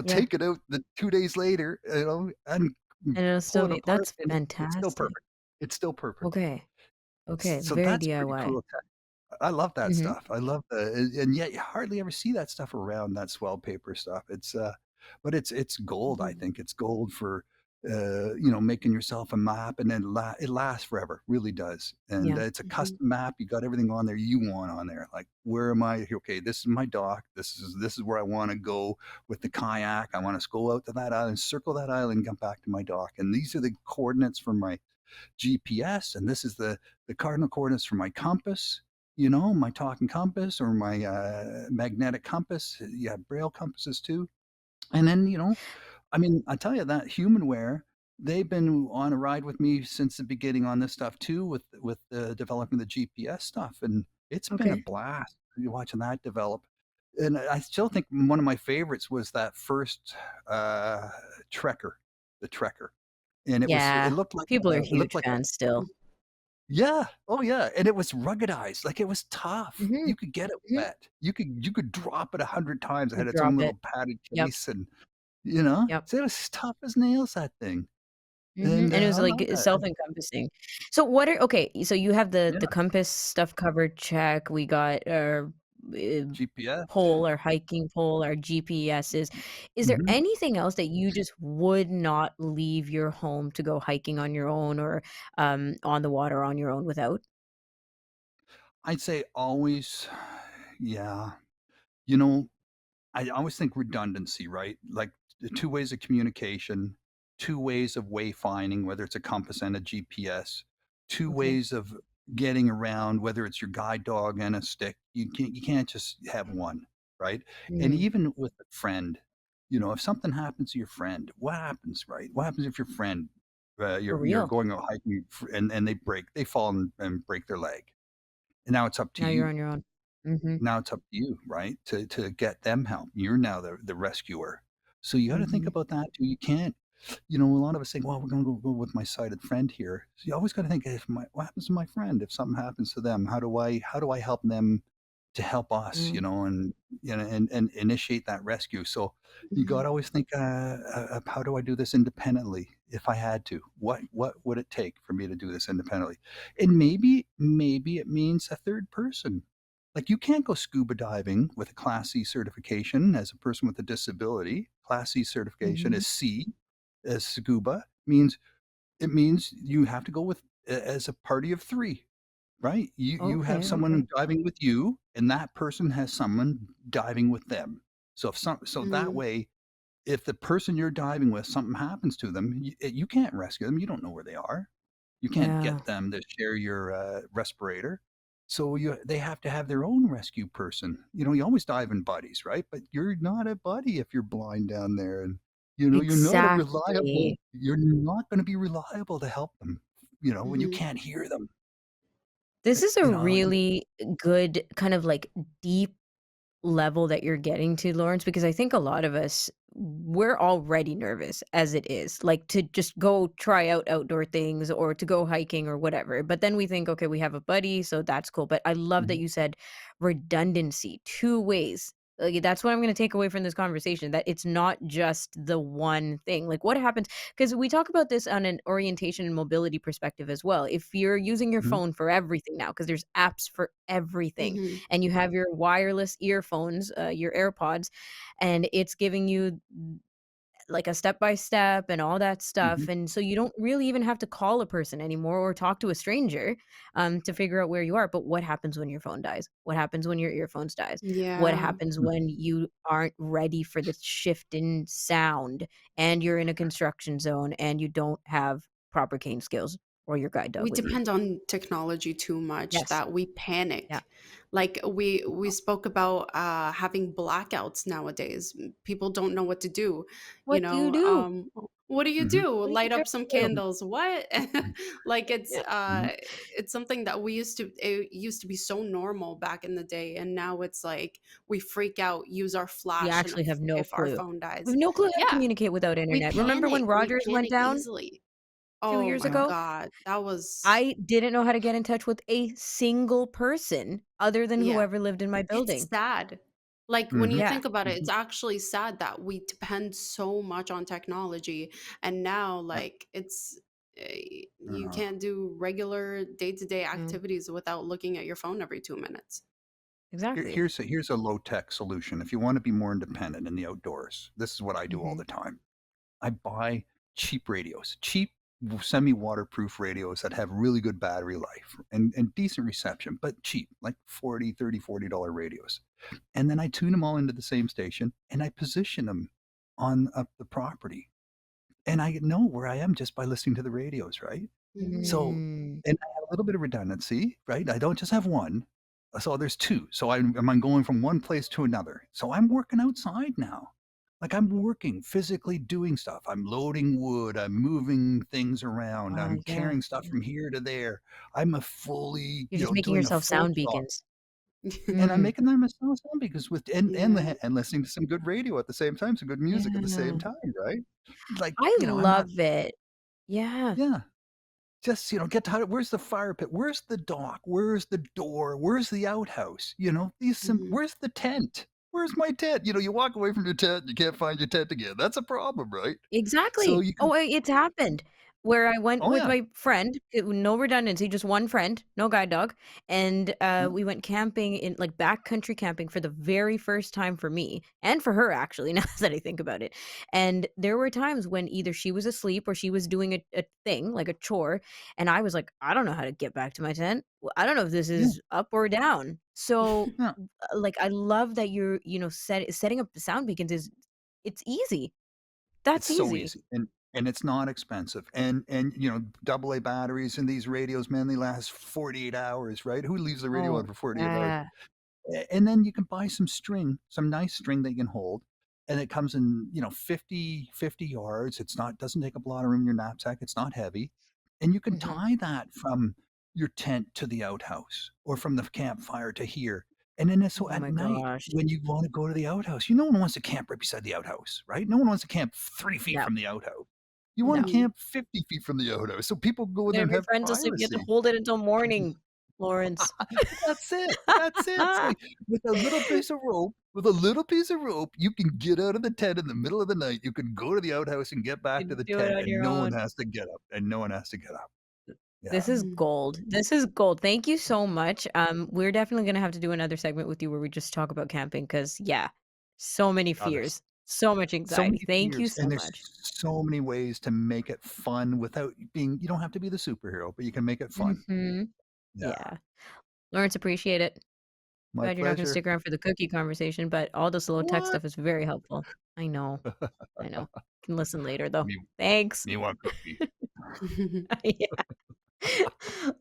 Speaker 1: Yeah.
Speaker 7: take it out the 2 days later, and
Speaker 1: And it'll
Speaker 7: pull
Speaker 1: still
Speaker 7: it
Speaker 1: be
Speaker 7: apart,
Speaker 1: that's
Speaker 7: and it's still
Speaker 1: fantastic.
Speaker 7: perfect. It's still perfect.
Speaker 1: Okay. Okay,
Speaker 7: So
Speaker 1: very
Speaker 7: that's pretty
Speaker 1: DIY.
Speaker 7: cool. I love that
Speaker 1: Mhm.
Speaker 7: stuff. I love and yet you hardly ever see that stuff around, that swell paper stuff. But it's gold, I
Speaker 3: Mhm.
Speaker 7: think. It's gold for, making yourself a map, and then it lasts forever, really does. And,
Speaker 1: Yeah.
Speaker 7: it's a
Speaker 3: Mhm.
Speaker 7: custom map, you got everything on there you want on there, like, where am I? Okay, this is my dock, this is where I wanna go with the kayak, I wanna go out to that island, circle that island, come back to my dock, and these are the coordinates for my GPS, and this is the cardinal coordinates for my compass, my talking compass or my magnetic compass. You have braille compasses too. And then, I mean, I tell you that humanware, they've been on a ride with me since the beginning on this stuff too, with developing the GPS stuff, and it's been a
Speaker 1: Okay.
Speaker 7: blast watching that develop. And I still think one of my favorites was that first uh, Trekker, the Trekker, and it
Speaker 1: Yeah.
Speaker 7: looked like
Speaker 1: People are
Speaker 7: it looked
Speaker 1: huge
Speaker 7: like a
Speaker 1: fans still.
Speaker 7: yeah. Oh, yeah, and it was ruggedized, like, it was tough.
Speaker 1: Mhm.
Speaker 7: You could get it
Speaker 1: Mhm.
Speaker 7: wet. You could drop it 100 times. It
Speaker 1: You
Speaker 7: had its
Speaker 1: drop
Speaker 7: own
Speaker 1: it.
Speaker 7: little padded
Speaker 1: Yep.
Speaker 7: case and,
Speaker 1: Yep.
Speaker 7: so it was tough as nails, that thing,
Speaker 1: Mhm,
Speaker 7: and,
Speaker 1: and it was,
Speaker 7: I
Speaker 1: like,
Speaker 7: love that.
Speaker 1: self-encompassing. So what are okay, so you have the
Speaker 7: Yeah,
Speaker 1: compass stuff covered, check, we got our, uh,
Speaker 7: GPS.
Speaker 1: pole, our hiking pole, our GPSs. Is there
Speaker 7: Mhm.
Speaker 1: anything else that you just would not leave your home to go hiking on your own or, on the water on your own without?
Speaker 7: I'd say always yeah. You know I always think redundancy, right? Like the two ways of communication, two ways of wayfinding, whether it's a compass and a GPS, two
Speaker 1: Okay.
Speaker 7: ways of getting around, whether it's your guide dog and a stick. You can't just have one, right? And
Speaker 1: Mm,
Speaker 7: even with a friend, if something happens to your friend, what happens, right? What happens if your friend,
Speaker 1: for
Speaker 7: you're
Speaker 1: real.
Speaker 7: going out hiking and they fall and break their leg, and now it's up to
Speaker 1: Now you're
Speaker 7: you.
Speaker 1: on your own. Mhm,
Speaker 7: Now it's up to you, right, to get them help. You're now the rescuer. So you gotta think
Speaker 1: mhm,
Speaker 7: about that too. You can't a lot of us think, "Well, we're gonna go with my sighted friend here." So you always gotta think, "If my what happens to my friend? If something happens to them, how do I help them to help us?"
Speaker 1: mm,
Speaker 7: And initiate that rescue. So you
Speaker 3: Mhm.
Speaker 7: gotta always think, of how do I do this independently if I had to? What would it take for me to do this independently? And maybe it means a third person. Like, you can't go scuba diving with a Class C certification as a person with a disability. Class C certification
Speaker 1: mhm.
Speaker 7: is C, as scuba it means you have to go with as a party of 3, right? You have
Speaker 1: Okay, okay.
Speaker 7: someone diving with you, and that person has someone diving with them. So that
Speaker 3: Mhm.
Speaker 7: way, if the person you're diving with, something happens to them, you can't rescue them, you don't know where they are. You can't
Speaker 1: Yeah.
Speaker 7: get them to share your, respirator. So they have to have their own rescue person. You always dive in buddies, right? But you're not a buddy if you're blind down there, and,
Speaker 1: Exactly.
Speaker 7: you're not gonna be reliable to help them, when you
Speaker 3: Mhm.
Speaker 7: can't hear them.
Speaker 1: This is a
Speaker 7: You know?
Speaker 1: really good kind of, like, deep level that you're getting to, Lawrence, because I think a lot of us, we're already nervous as it is, like to just go try out outdoor things or to go hiking or whatever. But then we think, okay, we have a buddy, so that's cool. But I love that
Speaker 7: Mhm,
Speaker 1: you said redundancy, two ways. Like, that's what I'm going to take away from this conversation, that it's not just the one thing. Like, what happens? Because we talk about this on an orientation and mobility perspective as well. If you're using your
Speaker 7: mhm,
Speaker 1: phone for everything now, because there's apps for everything,
Speaker 3: Mhm.
Speaker 1: and you have your wireless earphones, your AirPods, and it's giving you like a step by step and all that
Speaker 7: mhm,
Speaker 1: stuff. And so you don't really even have to call a person anymore or talk to a stranger to figure out where you are. But what happens when your phone dies? What happens when your earphones dies? What
Speaker 3: Yeah.
Speaker 1: happens
Speaker 7: mhm.
Speaker 1: when you aren't ready for the shift in sound and you're in a construction zone and you don't have proper cane skills or your guide dog
Speaker 3: We
Speaker 1: with you?
Speaker 3: depend on technology too much
Speaker 1: Yes.
Speaker 3: that we
Speaker 1: Yeah.
Speaker 3: panic. Like we spoke about having blackouts nowadays. People don't know what to do. You
Speaker 1: What do you
Speaker 3: know,
Speaker 1: do?
Speaker 3: what do you
Speaker 7: Mhm.
Speaker 3: do?
Speaker 1: What do you
Speaker 3: Light
Speaker 1: turn
Speaker 3: up some
Speaker 1: to?
Speaker 3: candles? What? Like
Speaker 1: Yeah.
Speaker 7: Mhm.
Speaker 3: it's something that it used to be so normal back in the day, and now it's like we freak out, use our
Speaker 1: We
Speaker 3: flash, and
Speaker 1: actually have no
Speaker 3: if our
Speaker 1: clue.
Speaker 3: phone
Speaker 1: We
Speaker 3: dies,
Speaker 1: have no clue how to
Speaker 3: yeah,
Speaker 1: communicate without internet. Remember when
Speaker 3: we
Speaker 1: Rogers went
Speaker 3: panic
Speaker 1: down
Speaker 3: easily.
Speaker 1: 2
Speaker 3: Oh
Speaker 1: years
Speaker 3: my
Speaker 7: Yeah.
Speaker 1: ago?
Speaker 3: god, that was
Speaker 1: I didn't know how to get in touch with a single person other than
Speaker 3: yeah.
Speaker 1: whoever lived in my
Speaker 3: It's
Speaker 1: building.
Speaker 3: sad. Like when you
Speaker 7: Mhm,
Speaker 1: Yeah.
Speaker 3: think about it, it's
Speaker 7: mhm.
Speaker 3: actually sad that we depend so much on technology, and now
Speaker 7: Yep.
Speaker 3: like you
Speaker 7: Uh,
Speaker 3: can't do regular day-to-day
Speaker 1: Mm,
Speaker 3: activities without looking at your phone every 2 minutes.
Speaker 1: exactly.
Speaker 7: here's a low tech solution. If you want to be more independent in the outdoors, this is what I do all
Speaker 1: Hmm.
Speaker 7: the time. I buy cheap radios, cheap semi waterproof radios that have really good battery life and decent reception, but cheap, like 40, 30, $40 radios. And then I tune them all into the same station and I position them on up the property. And I know where I am just by listening to the radios, right?
Speaker 3: Hmm.
Speaker 7: So,
Speaker 1: Mm,
Speaker 7: and I have a little bit of redundancy, right? I don't just have one. So there's two. So I'm going from one place to another. So I'm working outside now. Like I'm working, physically doing stuff. I'm loading wood. I'm moving things around. I'm
Speaker 1: yeah.
Speaker 7: carrying stuff from here to there. I'm a fully,
Speaker 1: You're just making
Speaker 7: doing a
Speaker 1: yourself
Speaker 7: full
Speaker 1: sound
Speaker 7: job.
Speaker 1: beacons.
Speaker 7: And I'm
Speaker 1: Mm,
Speaker 7: making them myself sound because with
Speaker 3: Yeah.
Speaker 7: and listening to some good radio at the same time, some good music at the same
Speaker 1: yeah.
Speaker 7: time, right? Like,
Speaker 1: I
Speaker 7: I'm not.
Speaker 1: love it. Yeah.
Speaker 7: Yeah. Just, get to where's the fire pit? Where's the dock? Where's the door? Where's the outhouse?
Speaker 3: Hmm.
Speaker 7: Where's the tent? Where's my tent? You walk away from your tent, you can't find your tent again. That's a problem, right? So
Speaker 1: Exactly.
Speaker 7: you can.
Speaker 1: Oh, it's happened where I went
Speaker 7: Oh
Speaker 1: with
Speaker 7: yeah.
Speaker 1: my friend, no redundancy, just one friend, no guide dog, and,
Speaker 7: Yeah.
Speaker 1: we went camping in like, backcountry camping for the very first time for me, and for her actually, now that I think about it, and there were times when either she was asleep or she was doing a thing, like a chore, and I was like, "I don't know how to get back to my tent. I don't know if this
Speaker 7: Yeah.
Speaker 1: is up or down." So,
Speaker 7: Yeah.
Speaker 1: like, I love that you're, setting up the sound beacons is it's easy.
Speaker 7: It's
Speaker 1: That's
Speaker 7: so
Speaker 1: easy.
Speaker 7: easy and it's not expensive. And AA batteries in these radios, man, they last 48 hours, right? Who leaves the radio on
Speaker 1: Oh,
Speaker 7: for 48 hours?
Speaker 1: yeah.
Speaker 7: And then you can buy some string, some nice string that you can hold. And it comes in, 50 yards. It's not, doesn't take up a lot of room in your knapsack. It's not heavy. And you can
Speaker 1: Mhm.
Speaker 7: tie that from your tent to the outhouse or from the campfire to here. And then so
Speaker 1: Oh
Speaker 7: at
Speaker 1: my
Speaker 7: night,
Speaker 1: gosh.
Speaker 7: when you want to go to the outhouse, no one wants to camp right beside the outhouse, right? No one wants to camp 3 feet
Speaker 1: No,
Speaker 7: from the outhouse. You want
Speaker 1: no.
Speaker 7: to
Speaker 3: Hmm.
Speaker 7: camp 50 feet from the outhouse. So people go in there
Speaker 1: Then if
Speaker 7: and
Speaker 1: your
Speaker 7: have
Speaker 1: friend's asleep, you have to
Speaker 7: privacy.
Speaker 1: hold it until morning, Lawrence.
Speaker 7: That's it. That's it. So with a little piece of rope, you can get out of the tent in the middle of the night. You can go to the outhouse and get back to
Speaker 1: You
Speaker 7: the
Speaker 1: do it
Speaker 7: tent,
Speaker 1: on
Speaker 7: and
Speaker 1: your
Speaker 7: no one
Speaker 1: own.
Speaker 7: has to get up. And no one has to get up. Yeah,
Speaker 1: This is
Speaker 3: Hmm.
Speaker 1: gold. This is gold. Thank you so much. We're definitely gonna have to do another segment with you where we just talk about camping because yeah, so many
Speaker 7: others.
Speaker 1: fears, so much
Speaker 7: So
Speaker 1: anxiety.
Speaker 7: many
Speaker 1: Thank you
Speaker 7: fears,
Speaker 1: so
Speaker 7: and there's
Speaker 1: much.
Speaker 7: so many ways to make it fun without being. You don't have to be the superhero, but you can make it fun.
Speaker 1: Mhm.
Speaker 7: Yeah,
Speaker 1: Yeah. Lawrence, appreciate it.
Speaker 7: my
Speaker 1: Glad you're not gonna
Speaker 7: pleasure.
Speaker 1: stick around for the cookie conversation, but all this low tech
Speaker 7: What?
Speaker 1: stuff is very helpful. I know. I know. Can listen later though.
Speaker 7: Me,
Speaker 1: Thanks.
Speaker 7: me want cookie.
Speaker 1: Yeah.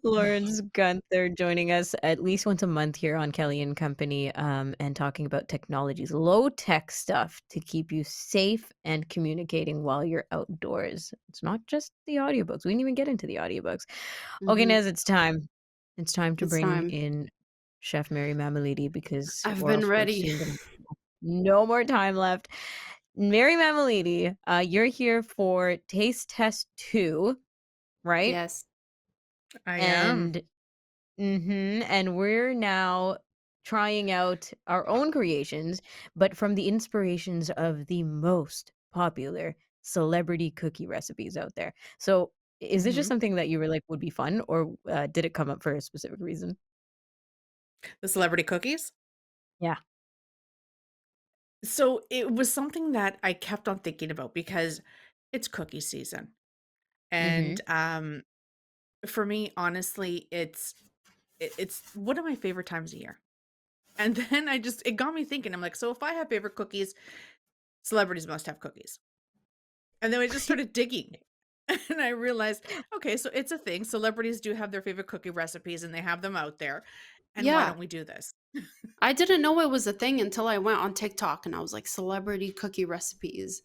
Speaker 1: Lawrence Gunther joining us at least once a month here on Kelly and Company, and talking about technologies, low tech stuff to keep you safe and communicating while you're outdoors. It's not just the audiobooks. We didn't even get into the audiobooks. Okay,
Speaker 3: Hmm.
Speaker 1: Nez, it's time. It's time to
Speaker 3: It's
Speaker 1: bring
Speaker 3: time.
Speaker 1: in Chef Mary Mammoliti because,
Speaker 3: I've
Speaker 1: or
Speaker 3: been
Speaker 1: else we're
Speaker 3: ready.
Speaker 1: soon gonna no more time left. Mary Mammoliti, you're here for Taste Test 2, right?
Speaker 3: Yes.
Speaker 8: I am.
Speaker 1: And and we're now trying out our own creations, but from the inspirations of the most popular celebrity cookie recipes out there. So, is this just
Speaker 8: Mhm.
Speaker 1: something that you were like would be fun, or did it come up for a specific reason?
Speaker 8: The celebrity cookies?
Speaker 1: Yeah.
Speaker 8: So, it was something that I kept on thinking about because it's cookie season, and,
Speaker 1: Mhm.
Speaker 8: for me, honestly, it's one of my favorite times a year, and then it got me thinking, I'm like, "So if I have favorite cookies, celebrities must have cookies." And then I just started digging, and I realized, okay, so it's a thing, celebrities do have their favorite cookie recipes, and they have them out there, and why
Speaker 3: Yeah.
Speaker 8: don't we do this?
Speaker 3: I didn't know it was a thing until I went on TikTok and I was like celebrity cookie recipes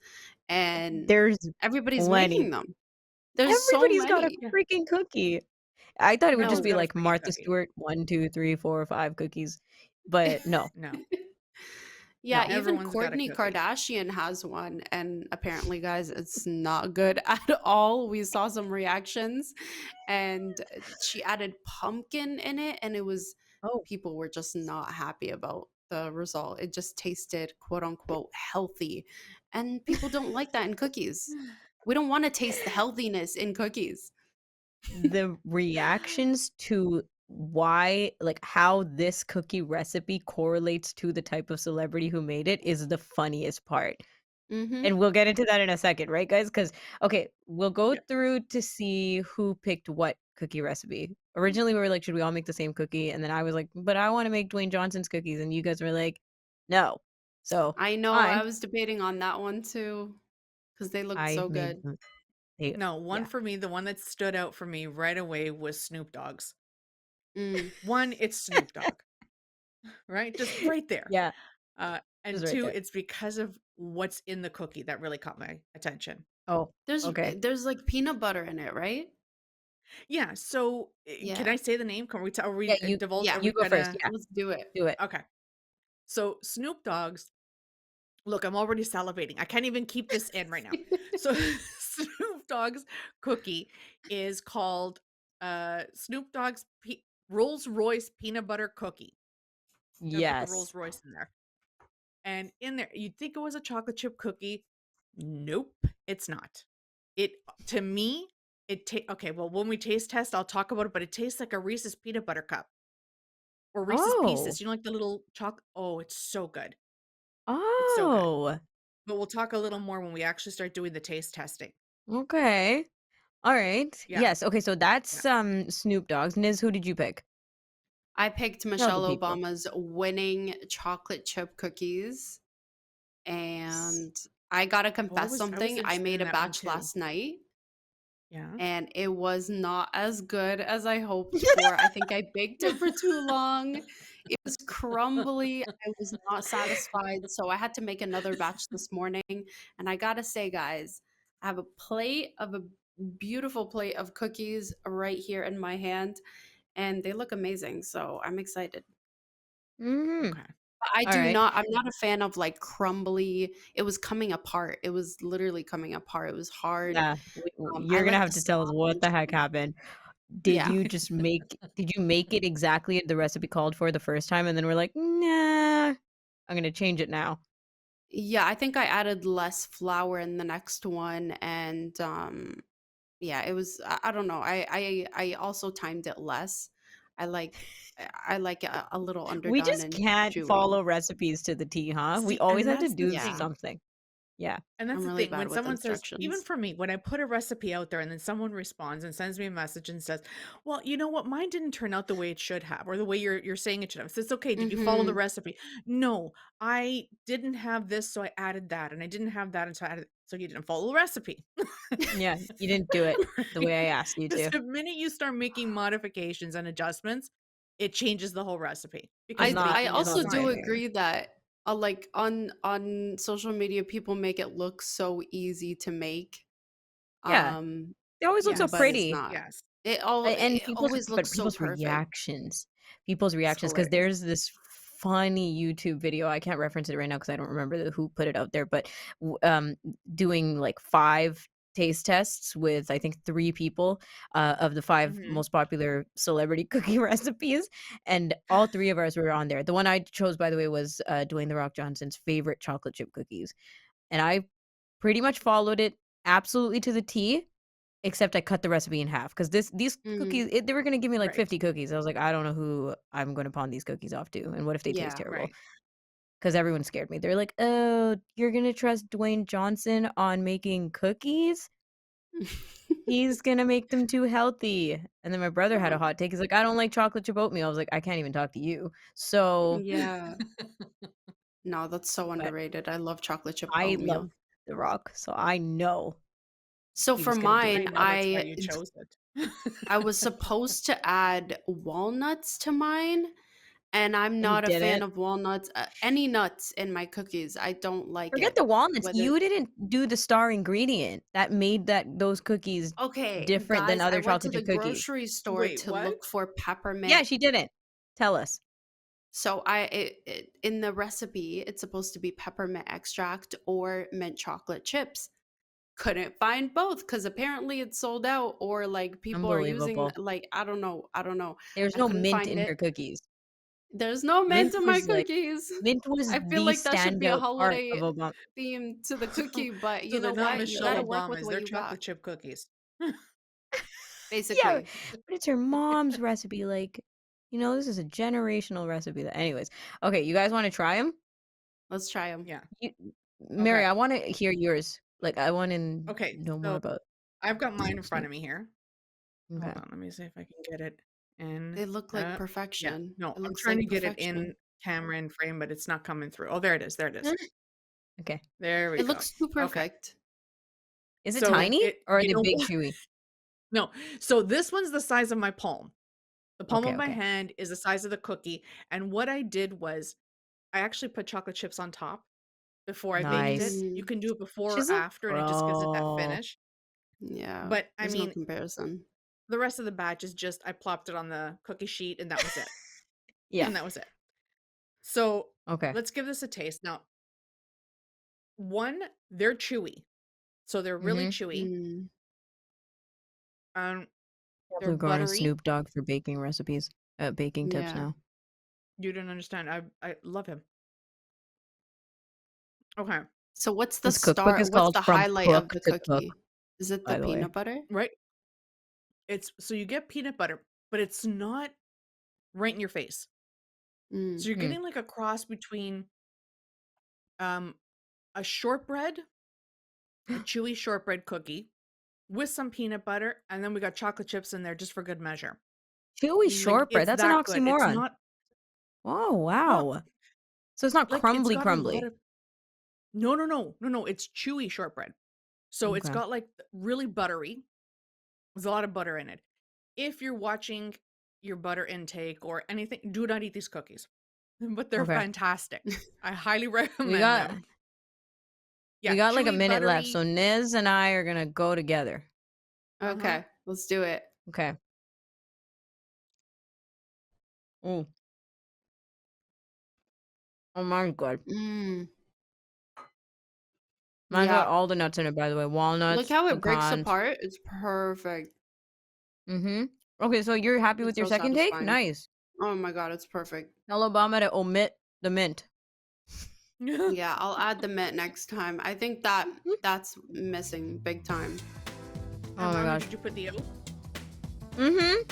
Speaker 3: and
Speaker 1: There's
Speaker 3: everybody's
Speaker 1: plenty.
Speaker 3: making them. There's so
Speaker 1: Everybody's got a
Speaker 3: many.
Speaker 8: Yeah.
Speaker 1: freaking cookie. I thought it would just
Speaker 8: Everyone's
Speaker 1: be
Speaker 8: got a
Speaker 1: like
Speaker 8: freaking
Speaker 1: Martha
Speaker 8: cookie.
Speaker 1: Stewart, 1, 2, 3, 4, 5 cookies, but no,
Speaker 8: No,
Speaker 3: Yeah,
Speaker 1: no.
Speaker 3: even
Speaker 8: everyone's got a
Speaker 3: Kourtney
Speaker 8: cookie.
Speaker 3: Kardashian has one, and apparently, guys, it's not good at all. We saw some reactions, and she added pumpkin in it, and it was
Speaker 1: Oh.
Speaker 3: people were just not happy about the result. It just tasted quote unquote healthy. And people don't like that in cookies. We don't want to taste the healthiness in cookies.
Speaker 1: The reactions to why, like, how this cookie recipe correlates to the type of celebrity who made it is the funniest part.
Speaker 3: Mm-hmm.
Speaker 1: And we'll get into that in a second, right, guys? Because okay, we'll go
Speaker 8: Yeah.
Speaker 1: through to see who picked what cookie recipe. Originally, we were like, should we all make the same cookie? And then I was like, but I want to make Dwayne Johnson's cookies. And you guys were like, no. So
Speaker 3: I know, I
Speaker 1: fine.
Speaker 3: was debating on that one too, because they looked
Speaker 1: I
Speaker 3: so
Speaker 1: made
Speaker 3: good.
Speaker 1: them. They,
Speaker 8: No, one
Speaker 1: yeah.
Speaker 8: for me, the one that stood out for me right away was Snoop Dogg's.
Speaker 3: Mm.
Speaker 8: One, it's Snoop Dogg, right? Just right there.
Speaker 1: Yeah,
Speaker 8: And
Speaker 1: just right
Speaker 8: two,
Speaker 1: there.
Speaker 8: it's because of what's in the cookie that really caught my attention.
Speaker 1: Oh,
Speaker 3: There's
Speaker 1: okay.
Speaker 3: there's like peanut butter in it, right?
Speaker 8: Yeah. So can
Speaker 3: Yeah.
Speaker 8: I say the name? Can we? Are
Speaker 1: Yeah,
Speaker 8: we
Speaker 1: you
Speaker 8: divulge?
Speaker 3: Yeah.
Speaker 8: Are
Speaker 1: you
Speaker 8: we
Speaker 1: go first.
Speaker 8: gonna?
Speaker 1: Yeah,
Speaker 3: Let's do it.
Speaker 1: do it.
Speaker 8: Okay. So Snoop Dogg's. Look, I'm already salivating. I can't even keep this in right now. So Snoop Dogg's cookie is called Snoop Dogg's Rolls Royce peanut butter cookie. Gonna put the
Speaker 1: Yes.
Speaker 8: Rolls Royce in there. And in there, you'd think it was a chocolate chip cookie. Nope, it's not. It to me, okay, well, when we taste test, I'll talk about it, but it tastes like a Reese's peanut butter cup or Reese's
Speaker 1: Oh.
Speaker 8: Pieces. You know, like the little chocolate. Oh, it's so good. It's so good.
Speaker 1: Oh.
Speaker 8: But we'll talk a little more when we actually start doing the taste testing.
Speaker 1: Okay. All right.
Speaker 8: Yeah,
Speaker 1: Yes. Okay. So
Speaker 8: yeah.
Speaker 1: that's Snoop Dogg's. Niz, who did you pick?
Speaker 3: I picked
Speaker 1: Tell the
Speaker 3: Michelle
Speaker 1: people.
Speaker 3: Obama's winning chocolate chip cookies,
Speaker 8: S-
Speaker 3: and I gotta
Speaker 8: Oh,
Speaker 3: confess
Speaker 8: I was
Speaker 3: something. I
Speaker 8: interested
Speaker 3: made
Speaker 8: in
Speaker 3: a
Speaker 8: that one
Speaker 3: batch
Speaker 8: too.
Speaker 3: last night,
Speaker 8: Yeah.
Speaker 3: and it was not as good as I hoped for. I think I baked it for too long. It was crumbly. I was not satisfied, so I had to make another batch this morning. And I gotta say, guys, I have a beautiful plate of cookies right here in my hand, and they look amazing. So I'm excited.
Speaker 1: Mhm.
Speaker 8: Okay.
Speaker 1: All right.
Speaker 3: I'm not a fan of like crumbly. It was coming apart. It was literally coming apart. It was hard.
Speaker 1: Yeah.
Speaker 3: I
Speaker 1: You're gonna
Speaker 3: like
Speaker 1: have
Speaker 3: the
Speaker 1: to tell us
Speaker 3: soft
Speaker 1: what
Speaker 3: and
Speaker 1: the heck
Speaker 3: chewy.
Speaker 1: happened.
Speaker 3: Yeah.
Speaker 1: Did you make it exactly the recipe called for the first time, and then we're like, nah, I'm gonna change it now.
Speaker 3: Yeah, I think I added less flour in the next one, and yeah, it was I don't know. I also timed it less. I like I like it a little
Speaker 1: We
Speaker 3: underdone
Speaker 1: just
Speaker 3: and
Speaker 1: can't
Speaker 3: chewy.
Speaker 1: follow recipes to the T, huh? We
Speaker 8: See,
Speaker 1: always
Speaker 8: and
Speaker 1: have to
Speaker 8: that's the
Speaker 1: do
Speaker 3: Yeah.
Speaker 8: thing.
Speaker 1: something. Yeah.
Speaker 8: And that's
Speaker 3: I'm
Speaker 8: the
Speaker 3: really
Speaker 8: thing.
Speaker 3: bad
Speaker 8: When
Speaker 3: with
Speaker 8: someone says, even
Speaker 3: instructions.
Speaker 8: for me, when I put a recipe out there and then someone responds and sends me a message and says, "Well, you know what? Mine didn't turn out the way it should have, or the way you're saying it should have." So it's okay. Did you follow the
Speaker 3: Mhm.
Speaker 8: recipe? No, I didn't have this, so I added that, and I didn't have that, and so I added. So you didn't follow the recipe,
Speaker 1: Yeah, you didn't do it the
Speaker 8: right?
Speaker 1: way I asked you
Speaker 8: Because
Speaker 1: to.
Speaker 8: the minute you start making modifications and adjustments, it changes the whole recipe because
Speaker 1: I'm not
Speaker 3: I
Speaker 8: baking is
Speaker 3: also do
Speaker 1: complaining.
Speaker 8: science.
Speaker 3: agree that like on social media people make it look so easy to make.
Speaker 1: Yeah,
Speaker 3: Um
Speaker 1: they always look so
Speaker 3: but
Speaker 8: Yes,
Speaker 3: it's
Speaker 1: pretty.
Speaker 3: not.
Speaker 8: yes.
Speaker 1: And
Speaker 3: It always looks so
Speaker 1: people's
Speaker 3: perfect. It's
Speaker 1: reactions, because
Speaker 3: hilarious.
Speaker 1: there's this funny YouTube video, I can't reference it right now because I don't remember who put it out there, but doing like 5 taste tests with I think 3 people, of the 5
Speaker 8: Hmm.
Speaker 1: most popular celebrity cookie recipes, and all 3 of ours were on there. The one I chose, by the way, was Dwayne The Rock Johnson's favorite chocolate chip cookies, and I pretty much followed it absolutely to the T. Except I cut the recipe in half because these cookies,
Speaker 3: Mhm.
Speaker 1: they were gonna give me like
Speaker 8: Right,
Speaker 1: 50 cookies. I was like, "I don't know who I'm gonna pawn these cookies off to, and what if they taste
Speaker 3: Yeah.
Speaker 1: terrible?"
Speaker 8: right.
Speaker 1: Because everyone scared me. They're like, "Oh, you're gonna trust Dwayne Johnson on making cookies? He's gonna make them too healthy." And then my brother had a
Speaker 3: Oh,
Speaker 1: hot take. He's like, "I don't like chocolate chip oatmeal." I was like, "I can't even talk to you." So,
Speaker 3: yeah. No, that's so
Speaker 1: but
Speaker 3: underrated. I love chocolate chip
Speaker 1: I love
Speaker 3: oatmeal.
Speaker 1: The Rock, so I know
Speaker 3: So
Speaker 1: he
Speaker 3: for
Speaker 1: was gonna do it
Speaker 3: mine,
Speaker 8: I
Speaker 1: for
Speaker 8: know
Speaker 1: me.
Speaker 8: that's why you chose it.
Speaker 3: I was supposed to add walnuts to mine, and I'm
Speaker 1: And you
Speaker 3: not a fan
Speaker 1: didn't?
Speaker 3: of walnuts, any nuts in my cookies. I don't like
Speaker 1: Forget
Speaker 3: it.
Speaker 1: the walnuts,
Speaker 3: Whether
Speaker 1: you didn't do the star ingredient that made those cookies
Speaker 3: Okay,
Speaker 1: different than
Speaker 3: guys, I
Speaker 1: other
Speaker 3: went to
Speaker 1: chocolate
Speaker 3: the
Speaker 1: chip cookies.
Speaker 3: grocery store
Speaker 8: Wait,
Speaker 3: to
Speaker 8: what?
Speaker 3: look for
Speaker 1: Yeah,
Speaker 3: peppermint.
Speaker 1: she didn't. Tell us.
Speaker 3: So in the recipe, it's supposed to be peppermint extract or mint chocolate chips. Couldn't find both because apparently it's sold out, or like people are using
Speaker 1: Unbelievable.
Speaker 3: like I don't know.
Speaker 1: There's
Speaker 3: I
Speaker 1: no
Speaker 3: couldn't
Speaker 1: mint
Speaker 3: find
Speaker 1: in
Speaker 3: it.
Speaker 1: her cookies.
Speaker 3: There's no mint
Speaker 1: Mint
Speaker 3: in my
Speaker 1: was like
Speaker 3: cookies.
Speaker 1: mint was
Speaker 3: I feel
Speaker 1: the
Speaker 3: like that should be a
Speaker 1: standout part of
Speaker 3: holiday
Speaker 1: Obama.
Speaker 3: theme to the cookie, but
Speaker 8: So
Speaker 3: you
Speaker 8: they're
Speaker 3: know
Speaker 8: not
Speaker 3: what? You
Speaker 8: Michelle
Speaker 3: gotta work with
Speaker 8: Obamas,
Speaker 3: what
Speaker 8: they're
Speaker 3: you got,
Speaker 8: chocolate chip cookies.
Speaker 1: Yeah,
Speaker 3: basically.
Speaker 1: but it's her mom's recipe. Like, this is a generational recipe. Anyways, okay, you guys want to try them?
Speaker 3: Let's try them.
Speaker 8: Yeah.
Speaker 1: You, Mary,
Speaker 8: Okay.
Speaker 1: I want to hear yours. Like, I want to
Speaker 8: Okay.
Speaker 1: know more
Speaker 8: So
Speaker 1: about
Speaker 8: I've got mine in front
Speaker 1: Snoop.
Speaker 8: of me here.
Speaker 1: Okay.
Speaker 8: Hold on. Let me see if I can get it in.
Speaker 3: They look like
Speaker 8: Yeah.
Speaker 3: perfection.
Speaker 8: No,
Speaker 3: It
Speaker 8: I'm
Speaker 3: looks
Speaker 8: trying
Speaker 3: like
Speaker 8: to get it
Speaker 3: perfection.
Speaker 8: in camera and frame, but it's not coming through. Oh, there it is. There it is.
Speaker 1: Okay.
Speaker 8: There we
Speaker 3: It
Speaker 8: go.
Speaker 3: looks too
Speaker 8: Okay.
Speaker 3: perfect.
Speaker 1: Is it
Speaker 8: So
Speaker 1: tiny or are
Speaker 8: you
Speaker 1: they
Speaker 8: know
Speaker 1: big,
Speaker 8: what?
Speaker 1: chewy?
Speaker 8: No. So this one's the size of my palm. The palm
Speaker 1: Okay,
Speaker 8: of my
Speaker 1: okay.
Speaker 8: hand is the size of the cookie. And what I did was I actually put chocolate chips on top before I baked it.
Speaker 1: Nice.
Speaker 8: You
Speaker 3: Mm,
Speaker 8: can do it before or
Speaker 1: She's a
Speaker 8: after, and it just gives it that
Speaker 1: pro.
Speaker 8: finish.
Speaker 3: yeah,
Speaker 8: But I
Speaker 3: there's no
Speaker 8: mean,
Speaker 3: comparison.
Speaker 8: the rest of the batch is just I plopped it on the cookie sheet, and that was it.
Speaker 1: Yeah.
Speaker 8: And that was it. So
Speaker 1: Okay.
Speaker 8: let's give this a taste. Now, one, they're chewy. So they're really chewy.
Speaker 3: Mm.
Speaker 8: Um, they're
Speaker 1: We're going to
Speaker 8: buttery.
Speaker 1: Snoop Dogg for baking recipes, baking tips
Speaker 3: Yeah.
Speaker 1: now.
Speaker 8: You don't understand. I love him. Okay.
Speaker 3: So what's the
Speaker 1: This cookbook is
Speaker 3: start? What's
Speaker 1: called
Speaker 3: the
Speaker 1: From
Speaker 3: highlight of
Speaker 1: Cook
Speaker 3: the
Speaker 1: to Cook,
Speaker 3: cookie? Is it the
Speaker 1: by the way.
Speaker 3: peanut butter?
Speaker 8: Right? It's so you get peanut butter, but it's not right in your face.
Speaker 3: Mm.
Speaker 8: So you're getting like a cross between a shortbread, a chewy shortbread cookie with some peanut butter, and then we got chocolate chips in there just for good measure.
Speaker 1: Chewy
Speaker 3: Mm.
Speaker 1: shortbread.
Speaker 8: It's
Speaker 1: That's an
Speaker 8: that good. It's
Speaker 1: oxymoron.
Speaker 8: not
Speaker 1: Oh,
Speaker 8: well,
Speaker 1: wow. So it's not
Speaker 8: like it's
Speaker 1: crumbly
Speaker 8: got a lot
Speaker 1: crumbly.
Speaker 8: of no. It's chewy shortbread. So it's
Speaker 1: Okay.
Speaker 8: got like really buttery. There's a lot of butter in it. If you're watching your butter intake or anything, do not eat these cookies. But they're
Speaker 1: Okay.
Speaker 8: fantastic. I highly
Speaker 1: We
Speaker 8: recommend
Speaker 1: got
Speaker 8: them.
Speaker 1: we
Speaker 8: Yeah,
Speaker 1: got like a
Speaker 8: chewy,
Speaker 1: minute left, so
Speaker 8: buttery.
Speaker 1: Niz and I are gonna go together.
Speaker 3: Okay, let's do it.
Speaker 1: Okay. Mm. Oh, mine's good.
Speaker 3: Mm.
Speaker 1: Mine's got
Speaker 3: Yeah.
Speaker 1: all the nuts in it, by the way.
Speaker 3: Look
Speaker 1: Walnuts,
Speaker 3: how it breaks
Speaker 1: pecans.
Speaker 3: apart. It's perfect.
Speaker 1: Mm-hmm. Okay, so you're happy with
Speaker 3: It's
Speaker 1: your
Speaker 3: so
Speaker 1: second take?
Speaker 3: satisfying.
Speaker 1: Nice.
Speaker 3: Oh my god, it's perfect.
Speaker 1: Tell Obama to omit the mint.
Speaker 3: Yeah, I'll add the mint next time. I think that's missing big time.
Speaker 1: Oh my
Speaker 8: Mama,
Speaker 1: gosh.
Speaker 8: did you put the oat?
Speaker 1: Mm-hmm.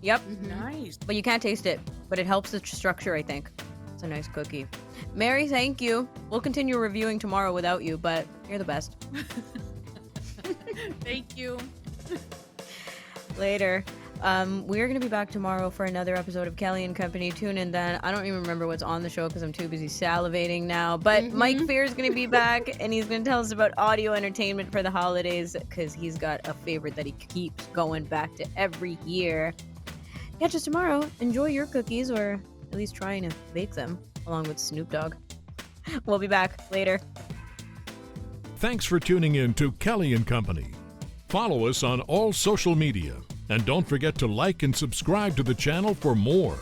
Speaker 1: Yep.
Speaker 3: Mhm.
Speaker 8: Nice.
Speaker 1: But you can't taste it. But it helps the structure, I think. It's a nice cookie. Mary, thank you. We'll continue reviewing tomorrow without you, but you're the best.
Speaker 8: Thank you.
Speaker 1: Later. We're going to be back tomorrow for another episode of Kelly and Company. Tune in then. I don't even remember what's on the show because I'm too busy salivating now. But Mike Fear is going to be back, and he's going to tell us about audio entertainment for the holidays because he's got a favorite that he keeps going back to every year. Catch us tomorrow. Enjoy your cookies, or at least trying to bake them, along with Snoop Dogg. We'll be back later.
Speaker 2: Thanks for tuning in to Kelly and Company. Follow us on all social media, and don't forget to like and subscribe to the channel for more.